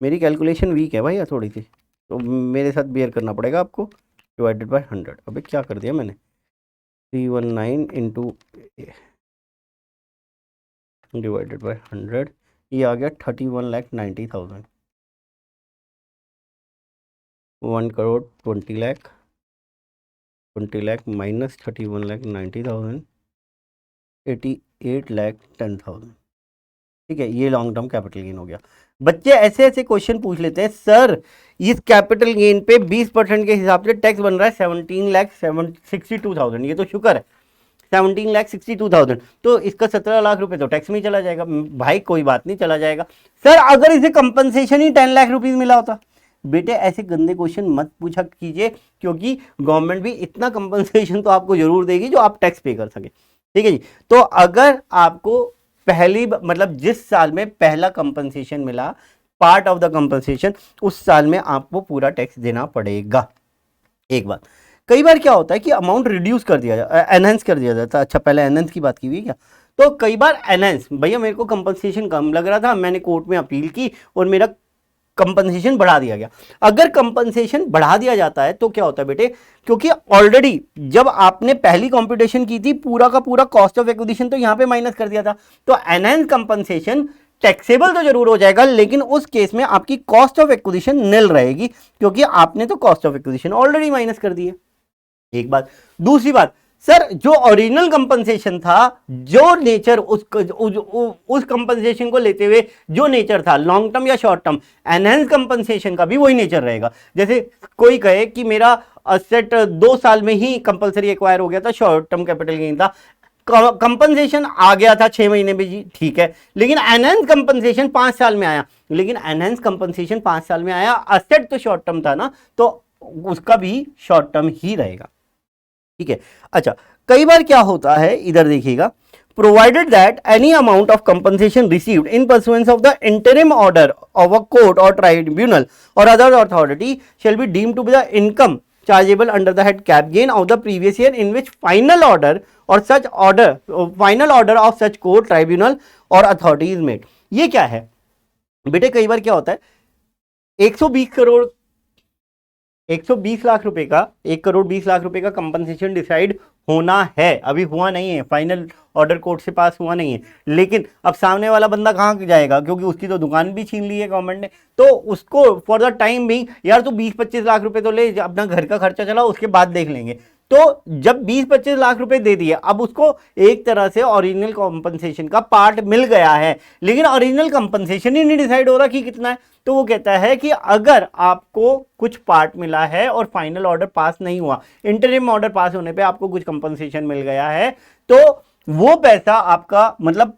मेरी कैलकुलेशन वीक है भैया थोड़ी सी, तो मेरे साथ बेयर करना पड़ेगा आपको। डिवाइडेड बाय 100, अबे क्या कर दिया मैंने, 319 इंटू डिवाइडेड बाय 100, ये आ गया 31,90,000, 1 करोड़ 20 लाख, 20 लाख माइनस 31,90,000, 88,10,000, ठीक है। ये लॉन्ग टर्म कैपिटल गेन हो गया। बच्चे ऐसे ऐसे क्वेश्चन पूछ लेते हैं, सर इस कैपिटल गेन पे 20% के हिसाब से टैक्स बन रहा है 17,62,000, ये तो शुक्र है 17,62,000, तो इसका 17 लाख रुपए तो टैक्स में ही चला जाएगा। भाई कोई बात नहीं, चला जाएगा। सर अगर इसे कंपनसेशन ही 10 लाख रुपीज मिला होता, बेटे ऐसे गंदे क्वेश्चन मत पूछा कीजिए, क्योंकि गवर्नमेंट भी इतना कंपनसेशन तो आपको जरूर देगी जो आप टैक्स पे कर सके, ठीक है जी। तो अगर आपको पहली मतलब जिस साल में पहला कंपनसेशन मिला, पार्ट ऑफ द कंपनसेशन, उस साल में आपको पूरा टैक्स देना पड़ेगा। एक बात, कई बार क्या होता है कि अमाउंट रिड्यूस कर दिया जाता, एनहेंस कर दिया जाता है। अच्छा पहले एनहेंस की बात की हुई क्या, तो कई बार एनहेंस, भैया मेरे को कंपनसेशन कम लग रहा था, मैंने कोर्ट में अपील की और मेरा कंपनसेशन बढ़ा दिया गया। अगर कंपनसेशन बढ़ा दिया जाता है तो क्या होता है बेटे, क्योंकि ऑलरेडी जब आपने पहली कंप्यूटेशन की थी पूरा का पूरा कॉस्ट ऑफ एक्विजिशन तो यहां पे माइनस कर दिया था, तो एनहेंस कंपनसेशन टैक्सेबल तो जरूर हो जाएगा, लेकिन उस केस में आपकी कॉस्ट ऑफ एक्विजिशन निल रहेगी, क्योंकि आपने तो cost of acquisition already minus कर दी है। एक बात। दूसरी बात, सर जो ओरिजिनल कंपनसेशन था, जो नेचर उस कंपनसेशन को लेते हुए जो नेचर था, लॉन्ग टर्म या शॉर्ट टर्म, एनहेंस कंपनसेशन का भी वही नेचर रहेगा। जैसे कोई कहे कि मेरा असेट 2 साल में ही कंपलसरी एक्वायर हो गया था, शॉर्ट टर्म कैपिटल गेन था, कंपनसेशन आ गया था 6 महीने में जी, ठीक है, लेकिन एनहेंस कंपनसेशन 5 साल में आया, लेकिन एनहेंस कंपनसेशन 5 साल में आया, असेट तो शॉर्ट टर्म था ना, तो उसका भी शॉर्ट टर्म ही रहेगा। ठीक है। अच्छा, कई बार क्या होता है, इधर देखिएगा, provided that any amount of compensation received in pursuance of the interim order of a court or tribunal or other authority shall be deemed to be the income chargeable under the head cap gain of the previous year in which final order of such court, tribunal or authority is made। ये क्या है बेटे, कई बार क्या होता है, 120 लाख रुपए का, 1,20,00,000 रुपए का कंपनसेशन डिसाइड होना है, अभी हुआ नहीं है, फाइनल ऑर्डर कोर्ट से पास हुआ नहीं है, लेकिन अब सामने वाला बंदा कहाँ जाएगा, क्योंकि उसकी तो दुकान भी छीन ली है गवर्नमेंट ने, तो उसको फॉर द टाइम बिंग, यार तू 20-25 लाख रुपए तो ले, अपना घर का खर्चा चला, उसके बाद देख लेंगे। तो जब 20-25 लाख रुपए दे दिए, अब उसको एक तरह से ओरिजिनल कॉम्पनसेशन का पार्ट मिल गया है, लेकिन ओरिजिनल कॉम्पनसेशन ही नहीं डिसाइड हो रहा कि कितना है। तो वो कहता है कि अगर आपको कुछ पार्ट मिला है और फाइनल ऑर्डर पास नहीं हुआ, इंटरिम ऑर्डर पास होने पे आपको कुछ कंपनसेशन मिल गया है, तो वो पैसा आपका मतलब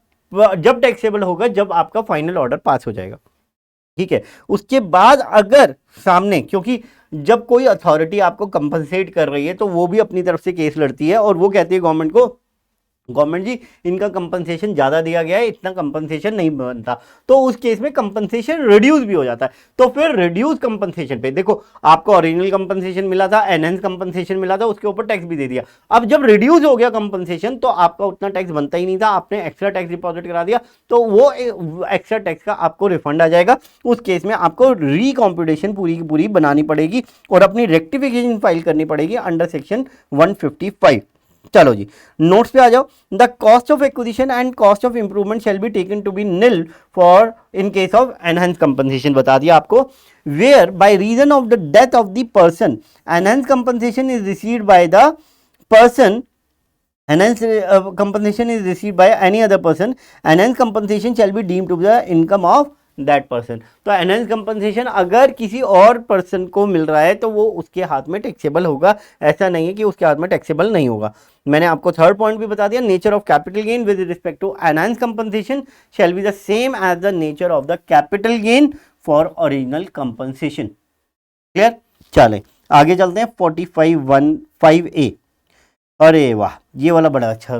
जब टैक्सेबल होगा जब आपका फाइनल ऑर्डर पास हो जाएगा। ठीक है, उसके बाद अगर सामने, क्योंकि जब कोई अथॉरिटी आपको कंपनसेट कर रही है तो वो भी अपनी तरफ से केस लड़ती है और वो कहती है गवर्नमेंट को, गवर्नमेंट जी इनका कंपनसेशन ज़्यादा दिया गया है, इतना कंपनसेशन नहीं बनता, तो उस केस में कंपनसेशन रिड्यूस भी हो जाता है। तो फिर रिड्यूस कंपनसेशन पे देखो, आपको ओरिजिनल कंपनसेशन मिला था, एनहेंस कंपनसेशन मिला था, उसके ऊपर टैक्स भी दे दिया। अब जब रिड्यूस हो गया कंपनसेशन तो आपका उतना टैक्स बनता ही नहीं था, आपने एक्स्ट्रा टैक्स डिपॉजिट करा दिया, तो वो एक्स्ट्रा टैक्स का आपको रिफंड आ जाएगा। उस केस में आपको रिकॉम्प्यूटेशन पूरी की पूरी बनानी पड़ेगी और अपनी रेक्टिफिकेशन फाइल करनी पड़ेगी अंडर सेक्शन 155। चलो जी, नोट्स पे आ जाओ। The cost of acquisition and cost of improvement shall be taken to be nil for in case of enhance compensation, बता दिया आपको। Where by reason of the death of the person enhance compensation is received by the person, enhanced compensation is received by any other person, enhanced compensation shall be deemed to be the income of that person। तो enhanced compensation अगर किसी और person को मिल रहा है तो वो उसके हाथ में टैक्सेबल होगा, ऐसा नहीं है कि उसके हाथ में टैक्सेबल नहीं होगा। मैंने आपको थर्ड पॉइंट भी बता दिया, nature of capital gain with respect to enhanced compensation shall be the same as the nature of the capital gain for original compensation। Clear? चलें आगे चलते हैं 45(1)(5)(a। अरे वाह, ये वाला बड़ा अच्छा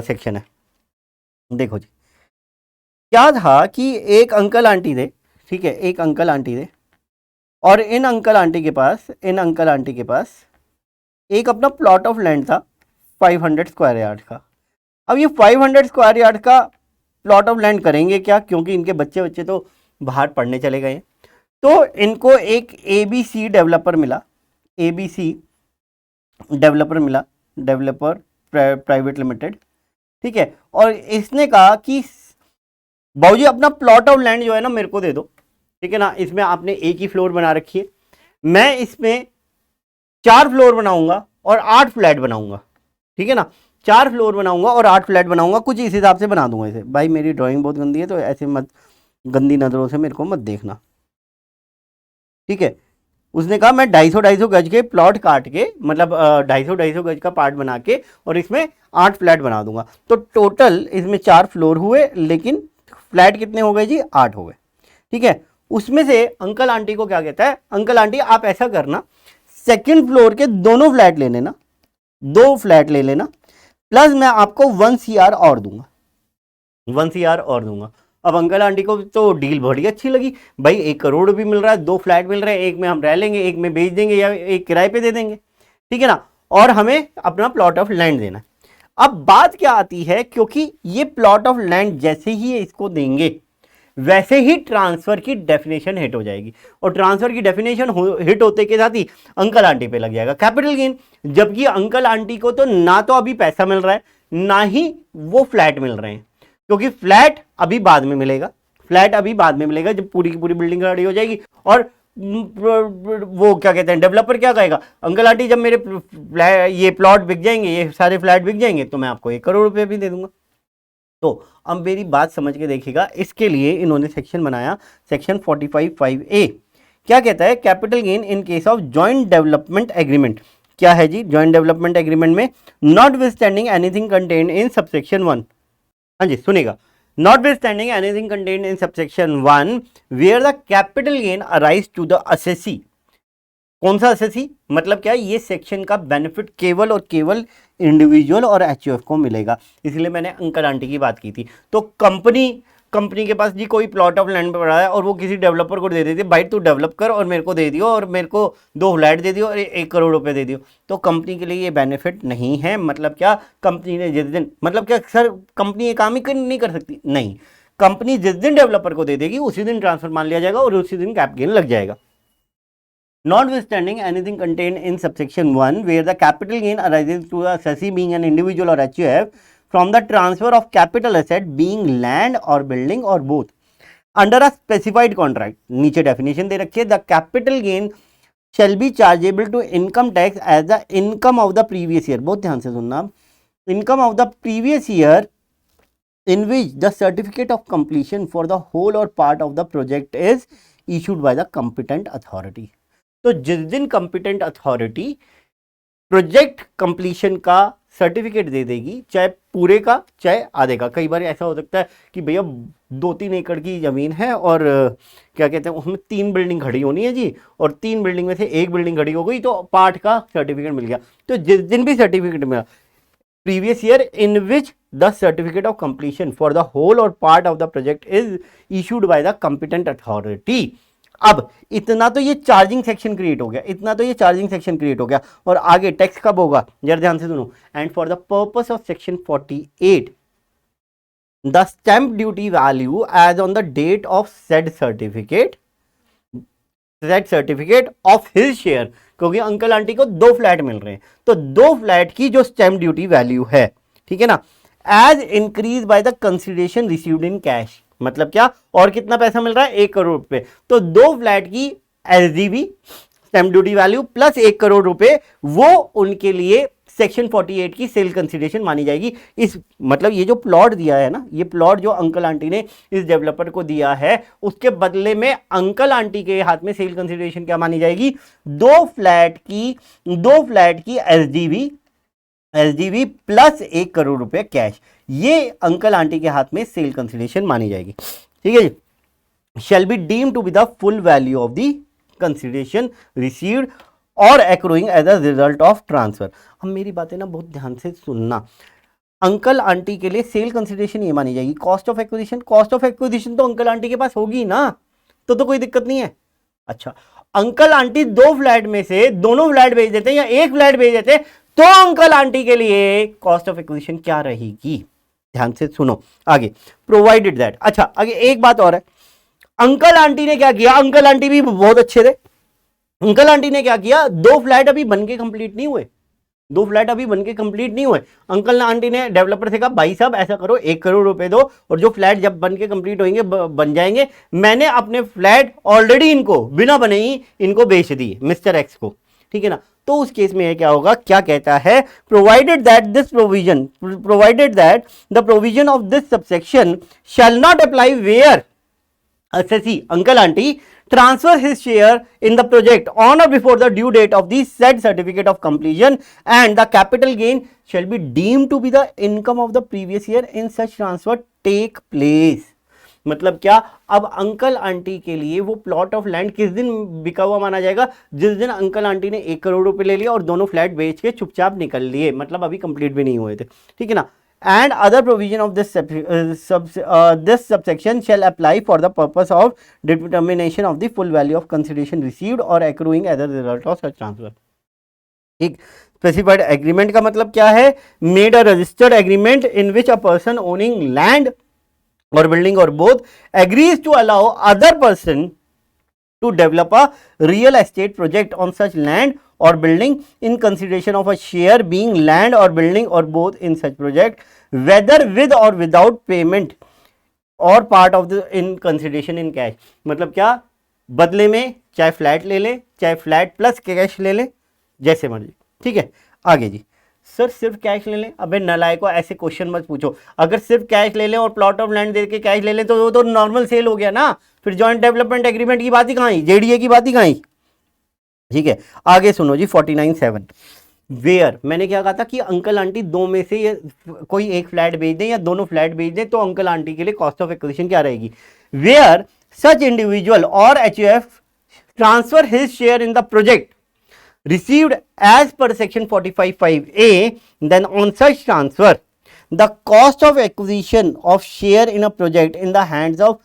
सेक्शन है। देखो जी, क्या था कि एक अंकल आंटी थे, ठीक है, एक अंकल आंटी थे और इन अंकल आंटी के पास एक अपना प्लॉट ऑफ लैंड था 500 स्क्वायर यार्ड का। अब ये 500 स्क्वायर यार्ड का प्लॉट ऑफ लैंड करेंगे क्या, क्योंकि इनके बच्चे तो बाहर पढ़ने चले गए। तो इनको एक ABC डेवलपर मिला, डेवलपर प्राइवेट लिमिटेड, ठीक है। और इसने कहा कि बाबूजी अपना प्लॉट ऑफ लैंड जो है ना मेरे को दे दो, ठीक है ना, इसमें आपने एक ही फ्लोर बना रखी है, मैं इसमें 4 फ्लोर बनाऊंगा और 8 फ्लैट बनाऊंगा, ठीक है ना, 4 फ्लोर बनाऊंगा और 8 फ्लैट बनाऊंगा, कुछ इस हिसाब से बना दूंगा इसे। भाई मेरी ड्राइंग बहुत गंदी है तो ऐसे मत, गंदी नजरों से मेरे को मत देखना, ठीक है। उसने कहा मैं 250 गज के प्लॉट काट के, मतलब 250 गज का पार्ट बना के और इसमें 8 फ्लैट बना दूंगा। तो टोटल इसमें 4 फ्लोर हुए, लेकिन फ्लैट कितने हो गए जी, 8 हो गए, ठीक है। उसमें से अंकल आंटी को क्या कहता है, अंकल आंटी आप ऐसा करना, सेकंड फ्लोर के दोनों फ्लैट ले लेना, 2 फ्लैट ले लेना, प्लस मैं आपको 1 CR और दूंगा, 1 CR और दूंगा। अब अंकल आंटी को तो डील बड़ी अच्छी लगी, भाई 1 करोड़ भी मिल रहा है, 2 फ्लैट मिल रहे हैं, एक में हम रह लेंगे, एक में बेच देंगे या एक किराए पे दे देंगे, ठीक है ना, और हमें अपना प्लॉट ऑफ लैंड देना है। अब बात क्या आती है, क्योंकि ये प्लॉट ऑफ लैंड जैसे ही इसको देंगे वैसे ही ट्रांसफर की डेफिनेशन हिट हो जाएगी, और ट्रांसफर की डेफिनेशन हिट होते के साथ ही अंकल आंटी पे लग जाएगा कैपिटल गेन। जबकि अंकल आंटी को तो ना तो अभी पैसा मिल रहा है, ना ही वो फ्लैट मिल रहे हैं, क्योंकि फ्लैट अभी बाद में मिलेगा, जब पूरी की पूरी बिल्डिंग रेडी हो जाएगी। और वो क्या कहते हैं, डेवलपर क्या कहेगा, अंकल आंटी जब मेरे ये प्लॉट बिक जाएंगे, ये सारे फ्लैट बिक जाएंगे, तो मैं आपको 1 करोड़ रुपए भी दे दूंगा। तो अब मेरी बात समझ के देखिएगा, इसके लिए इन्होंने सेक्शन बनाया, सेक्शन 45(5)(a। क्या कहता है, capital gain in case of joint development agreement. क्या है जी, जॉइंट डेवलपमेंट एग्रीमेंट में not withstanding anything contained in subsection 1, हाँ जी सुनिएगा, notwithstanding anything contained in subsection 1 where the capital gain arise to the assessee, कौन सा एसएससी, मतलब क्या, ये सेक्शन का बेनिफिट केवल और केवल इंडिविजुअल और एचयूएफ को मिलेगा, इसलिए मैंने अंकल आंटी की बात की थी। तो कंपनी के पास जी कोई प्लॉट ऑफ लैंड पड़ा है और वो किसी डेवलपर को दे देती है, भाई तू डेवलप कर और मेरे को दे दियो और मेरे को 2 फ्लैट दे दियो और 1 करोड़ रुपए दे दियो, तो कंपनी के लिए ये बेनिफिट नहीं है। मतलब क्या, कंपनी ने जिस दिन, मतलब क्या सर कंपनी ये काम ही नहीं कर सकती, नहीं, कंपनी जिस दिन डेवलपर को दे देगी उसी दिन ट्रांसफर मान लिया जाएगा और उसी दिन कैप गेन लग जाएगा। Notwithstanding anything contained in subsection 1 where the capital gain arises to a assessee being an individual or HUF from the transfer of capital asset being land or building or both under a specified contract, नीचे definition दे रखी है, the capital gain shall be chargeable to income tax as the income of the previous year, बहुत ध्यान से सुनना, income of the previous year in which the certificate of completion for the whole or part of the project is issued by the competent authority। तो जिस दिन competent authority project completion का certificate दे देगी, चाहे पूरे का चाहे आधे का, कई बार ऐसा हो सकता है कि भैया 2-3 एकड़ की ज़मीन है और क्या कहते हैं उसमें 3 बिल्डिंग खड़ी होनी है जी, और 3 बिल्डिंग में से 1 बिल्डिंग खड़ी हो गई तो पार्ट का सर्टिफिकेट मिल गया। तो जिस दिन भी सर्टिफिकेट मिला, previous year in which the certificate of completion for the whole और part of the project is issued by the competent authority. अब इतना तो ये चार्जिंग सेक्शन क्रिएट हो गया, इतना तो ये चार्जिंग सेक्शन क्रिएट हो गया, और आगे टैक्स कब होगा जरा ध्यान से सुनो। And for the purpose of section 48 the stamp duty value as on the date of said certificate of his share, क्योंकि अंकल आंटी को 2 फ्लैट मिल रहे हैं, तो 2 फ्लैट की जो स्टैंप ड्यूटी वैल्यू है, ठीक है ना, as increase by the consideration received in cash, मतलब क्या, और कितना पैसा मिल रहा है 1 करोड़ रुपए, तो 2 फ्लैट की SDV stamp duty value plus 1 crore रुपए वो उनके लिए सेक्शन 48 की सेल कंसिडरेशन मानी जाएगी। इस मतलब ये जो प्लॉट दिया है ना, ये प्लॉट जो अंकल आंटी ने इस डेवलपर को दिया है, उसके बदले में अंकल आंटी के हाथ में सेल कंसिडरेशन क्या मानी जाएगी, 2 फ्लैट की एसडीवी प्लस 1 करोड़ रुपए कैश, ये अंकल आंटी के हाथ में सेल कंसिडरेशन मानी जाएगी। ठीक है जी। Shall be deem to be the full value of the consideration received और accruing as a result of transfer. हम मेरी बातें ना बहुत ध्यान से सुनना, अंकल आंटी के लिए सेल कंसिडरेशन ये मानी जाएगी। कॉस्ट ऑफ एक्विजिशन तो अंकल आंटी के पास होगी ना, तो कोई दिक्कत नहीं है। अच्छा, अंकल आंटी 2 फ्लैट में से दोनों फ्लैट बेच देते हैं या 1 फ्लैट बेच देते हैं, तो अंकल आंटी के लिए कॉस्ट ऑफ एक्विजिशन क्या रहेगी, ध्यान से सुनो आगे। प्रोवाइडेड दैट, अच्छा आगे एक बात और है, अंकल आंटी ने क्या किया, अंकल आंटी भी बहुत अच्छे थे, अंकल आंटी ने क्या किया, 2 फ्लैट अभी बनके कंप्लीट नहीं हुए, अंकल आंटी ने डेवलपर से कहा भाई साहब ऐसा करो 1 करोड़ रुपए दो और जो फ्लैट जब बनके कंप्लीट होंगे बन जाएंगे, मैंने अपने फ्लैट ऑलरेडी इनको बिना बने ही इनको बेच दिए मिस्टर एक्स को, ठीक है ना। तो उस केस में क्या होगा, क्या कहता है, provided that the provision of this subsection shall not apply where assessee uncle aunty transfer his share in the project on or before the due date of the said certificate of completion, and the capital gain shall be deemed to be the income of the previous year in such transfer take place। मतलब क्या, अब uncle aunty के लिए वो plot of land किस दिन बिका हुआ माना जाएगा, जिस दिन अंकल आंटी ने 1 करोड़ रुपए ले लिया और दोनों फ्लैट बेच के चुपचाप निकल लिए, मतलब अभी कंप्लीट भी नहीं हुए थे, ठीक है ना। And other provision of this subsection shall apply for the purpose of determination of the full value of consideration received or accruing as a result of such transfer। ठीक, specified agreement का मतलब क्या है, made a registered agreement in which a person owning land or building or both agrees to allow other person to develop a real estate project on such land or building in consideration of a share being land or building or both in such project, whether with or without payment or part of the in consideration in cash। मतलब क्या, बदले में चाहे flat ले ले, चाहे flat plus cash ले ले, जैसे मर्जी, ठीक है। आगे जी, सर सिर्फ कैश ले लें, अबे नलायको ऐसे क्वेश्चन मत पूछो, अगर सिर्फ कैश ले लें और प्लॉट ऑफ लैंड दे के कैश ले लें तो वो तो नॉर्मल सेल हो गया ना, फिर जॉइंट डेवलपमेंट एग्रीमेंट की बात ही कहाँ आई, जेडीए की बात ही कहाँ आई, ठीक है। आगे सुनो जी 49(7) वेयर, मैंने क्या कहा था कि अंकल आंटी 2 में से ये कोई 1 फ्लैट बेच दें या दोनों फ्लैट बेच दें तो अंकल आंटी के लिए कॉस्ट ऑफ एक्विजिशन क्या रहेगी, वेयर सच इंडिविजुअल और HUF transfer his share in the project received as per section 45(5)(a), then on such transfer the cost of acquisition of share in a project in the hands of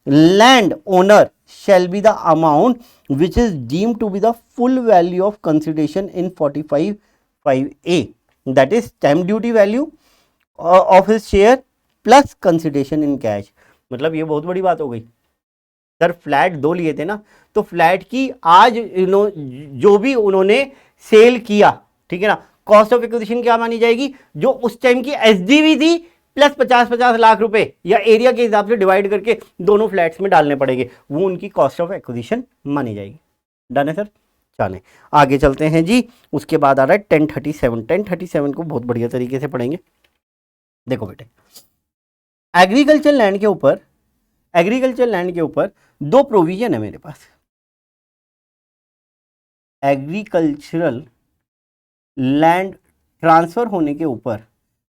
land owner shall be the amount which is deemed to be the full value of consideration in 45(5)(a), that is stamp duty value of his share plus consideration in cash। मतलब ये बहुत बड़ी बात हो गई sir, flat 2 लिए थे ना, तो फ्लैट की आज जो भी उन्होंने सेल किया, ठीक है ना, कॉस्ट ऑफ एक्विजिशन क्या मानी जाएगी, जो उस टाइम की एसडीवी थी प्लस 50-50 लाख रुपए या एरिया के हिसाब से डिवाइड करके दोनों फ्लैट्स में डालने पड़ेंगे, वो उनकी कॉस्ट ऑफ एक्विजिशन मानी जाएगी। डन है सर, चलें आगे चलते हैं जी। उसके बाद आ रहा है 1037। 1037 को बहुत बढ़िया तरीके से पढ़ेंगे। देखो बेटे, एग्रीकल्चर लैंड के ऊपर 2 प्रोविजन है मेरे पास। एग्रीकल्चरल लैंड ट्रांसफर होने के ऊपर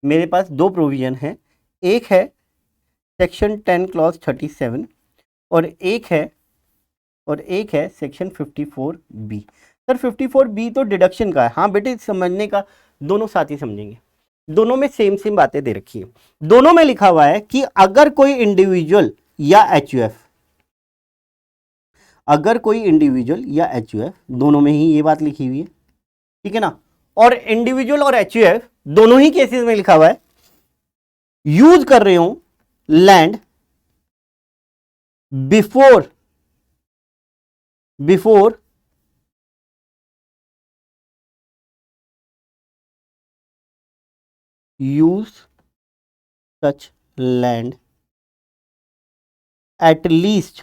मेरे पास 2 प्रोविजन हैं। एक है सेक्शन 10 क्लॉज 37 और एक है सेक्शन 54B। सर 54B तो डिडक्शन का है। हाँ बेटे, समझने का दोनों साथ ही समझेंगे, दोनों में सेम बातें दे रखी है। दोनों में लिखा हुआ है कि अगर कोई इंडिविजुअल या एचयूएफ, दोनों में ही ये बात लिखी हुई है, ठीक है ना, और इंडिविजुअल और एचयूएफ दोनों ही केसेस में लिखा हुआ है यूज कर रहे हो land before use such land at least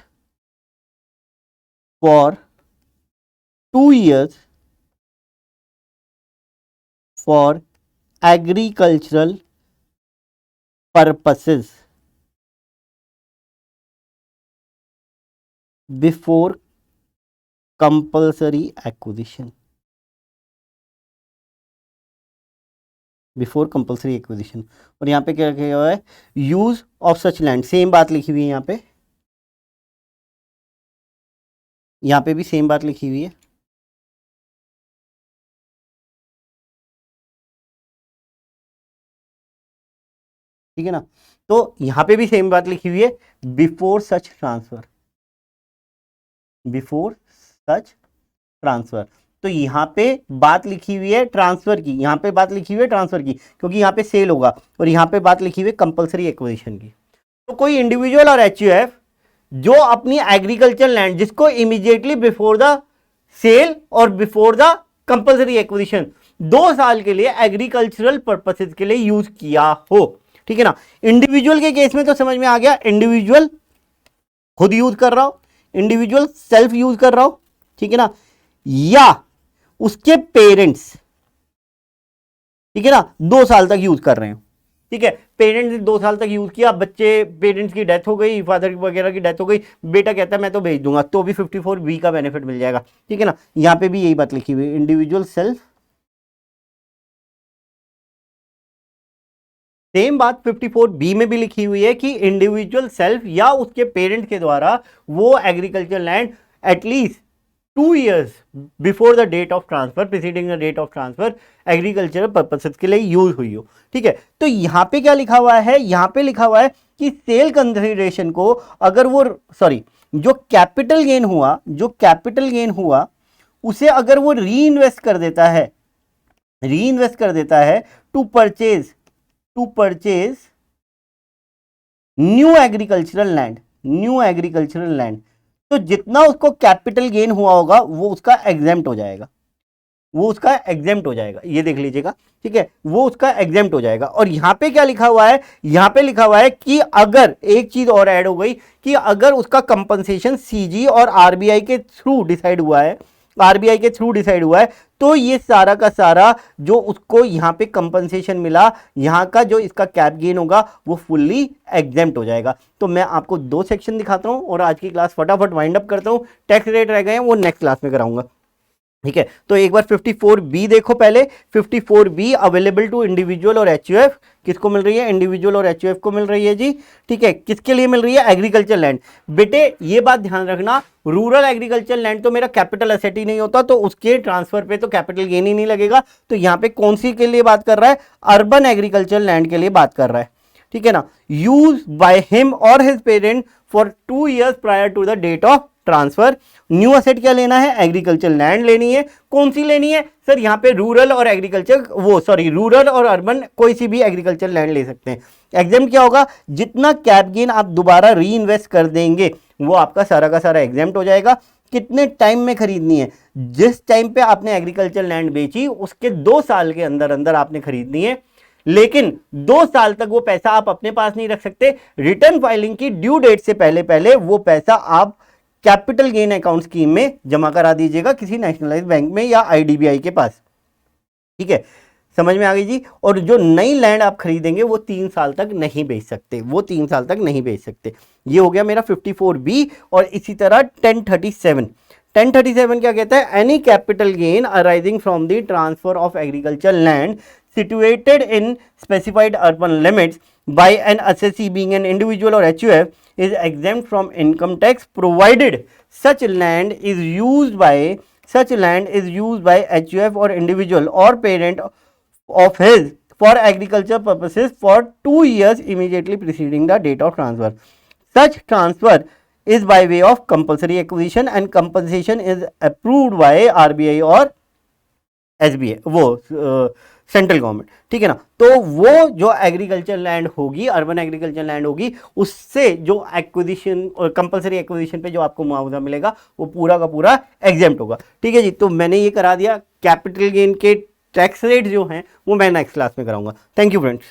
for 2 years for agricultural purposes before compulsory acquisition। Before compulsory acquisition. और यहाँ पे क्या लिखा हुआ है, use of such land, same बात लिखी हुई है यहाँ पे भी सेम बात लिखी हुई है, ठीक है ना। तो यहाँ पे भी सेम बात लिखी हुई है, बिफोर सच ट्रांसफर। तो यहाँ पे बात लिखी हुई है ट्रांसफर की, क्योंकि यहाँ पे सेल होगा, और यहाँ पे बात लिखी हुई है कंपल्सरी एक्विजिशन की। तो कोई इंडिविजुअल और एचयूएफ जो अपनी एग्रीकल्चर लैंड, जिसको इमीडिएटली बिफोर द सेल और बिफोर द कंपल्सरी एक्विजिशन 2 साल के लिए एग्रीकल्चरल पर्पसेस के लिए यूज किया हो, ठीक है ना। इंडिविजुअल के केस में तो समझ में आ गया, इंडिविजुअल खुद यूज कर रहा हो, इंडिविजुअल सेल्फ यूज कर रहा हो, ठीक है ना, या उसके पेरेंट्स, ठीक है ना, 2 साल तक यूज कर रहे हैं, ठीक है। पेरेंट्स ने 2 साल तक यूज किया, बच्चे, पेरेंट्स की डेथ हो गई, फादर वगैरह की डेथ हो गई, बेटा कहता है मैं तो भेज दूंगा, तो भी 54B का बेनिफिट मिल जाएगा, ठीक है ना। यहां पे भी यही बात लिखी हुई है, इंडिविजुअल सेल्फ, सेम बात 54B में भी लिखी हुई है कि इंडिविजुअल सेल्फ या उसके पेरेंट के द्वारा वो agriculture land at least 2 years before the date of transfer, preceding the date of transfer, agricultural purposes के लिए यूज हुई हो, ठीक है। तो यहां पे क्या लिखा हुआ है, यहां पे लिखा हुआ है कि सेल कंसिडरेशन को अगर वो जो कैपिटल गेन हुआ उसे अगर वो री इन्वेस्ट कर देता है to purchase new agricultural land, तो जितना उसको कैपिटल गेन हुआ होगा वो उसका एग्जेम्प्ट हो जाएगा, ये देख लीजिएगा, ठीक है, वो उसका एग्जेम्प्ट हो जाएगा। और यहां पे क्या लिखा हुआ है, यहां पे लिखा हुआ है कि अगर एक चीज और ऐड हो गई कि अगर उसका कंपनसेशन सीजी और आरबीआई के थ्रू डिसाइड हुआ है, तो ये सारा का सारा जो उसको यहां पे कंपनसेशन मिला, यहां का जो इसका कैप गेन होगा वो फुल्ली एग्जेम्प्ट हो जाएगा। तो मैं आपको 2 सेक्शन दिखाता हूं और आज की क्लास फटाफट वाइंड अप करता हूं। टैक्स रेट रह गए हैं वो नेक्स्ट क्लास में कराऊंगा। ठीक है, तो एक बार 54B देखो पहले। 54B अवेलेबल टू इंडिविजुअल और एचयूएफ, किसको मिल रही है? इंडिविजुअल और एचयूएफ को मिल रही है जी। ठीक है, किसके लिए मिल रही है? Agriculture land. बेटे ये बात ध्यान रखना, रूरल एग्रीकल्चर लैंड तो मेरा कैपिटल एसेट ही नहीं होता, तो उसके ट्रांसफर पे तो कैपिटल गेन ही नहीं लगेगा। तो यहां पे कौन सी के लिए बात कर रहा है? अर्बन एग्रीकल्चर लैंड के लिए बात कर रहा है। ठीक है ना, use by him or his parent for 2 years prior to the date of transfer. New asset क्या लेना है? एग्रीकल्चर लैंड लेनी है। कौन सी लेनी है सर? यहाँ पे रूरल और एग्रीकल्चर, रूरल और अर्बन कोई सी भी एग्रीकल्चर लैंड ले सकते हैं। एग्जाम क्या होगा? जितना कैप गेन आप दोबारा री इन्वेस्ट कर देंगे वो आपका सारा का सारा एग्जाम्प्ट हो जाएगा। कितने टाइम में खरीदनी है? जिस टाइम पे आपने एग्रीकल्चर लैंड बेची उसके 2 साल के अंदर अंदर आपने खरीदनी है, लेकिन 2 साल तक वो पैसा आप अपने पास नहीं रख सकते। रिटर्न फाइलिंग की ड्यू डेट से पहले पहले वो पैसा आप कैपिटल गेन अकाउंट स्कीम में जमा करा दीजिएगा किसी नेशनलाइज्ड बैंक में या आईडीबीआई के पास। ठीक है, समझ में आ गई जी। और जो नई लैंड आप खरीदेंगे वो 3 साल तक नहीं बेच सकते, वो 3 साल तक नहीं बेच सकते। ये हो गया मेरा 54B। और इसी तरह 1037 क्या कहता है? Any capital gain arising from the transfer of agriculture land situated in specified urban limits by an assessee being an individual or HUF is exempt from income tax provided such land is used by HUF or individual or parent of his for agriculture purposes for 2 years immediately preceding the date of transfer. Such transfer is by way of compulsory acquisition and compensation is approved by RBI or SBI, वो central government. ठीक है ना, तो वो जो agriculture land होगी, urban agriculture land होगी, उससे जो एक्विजिशन और कंपलसरी एक्विजिशन पे जो आपको मुआवजा मिलेगा वो पूरा का पूरा एग्जेम्प्ट होगा। ठीक है जी, तो मैंने ये करा दिया। कैपिटल गेन के टैक्स रेट जो हैं वो मैं नेक्स्ट क्लास में कराऊंगा। Thank you friends.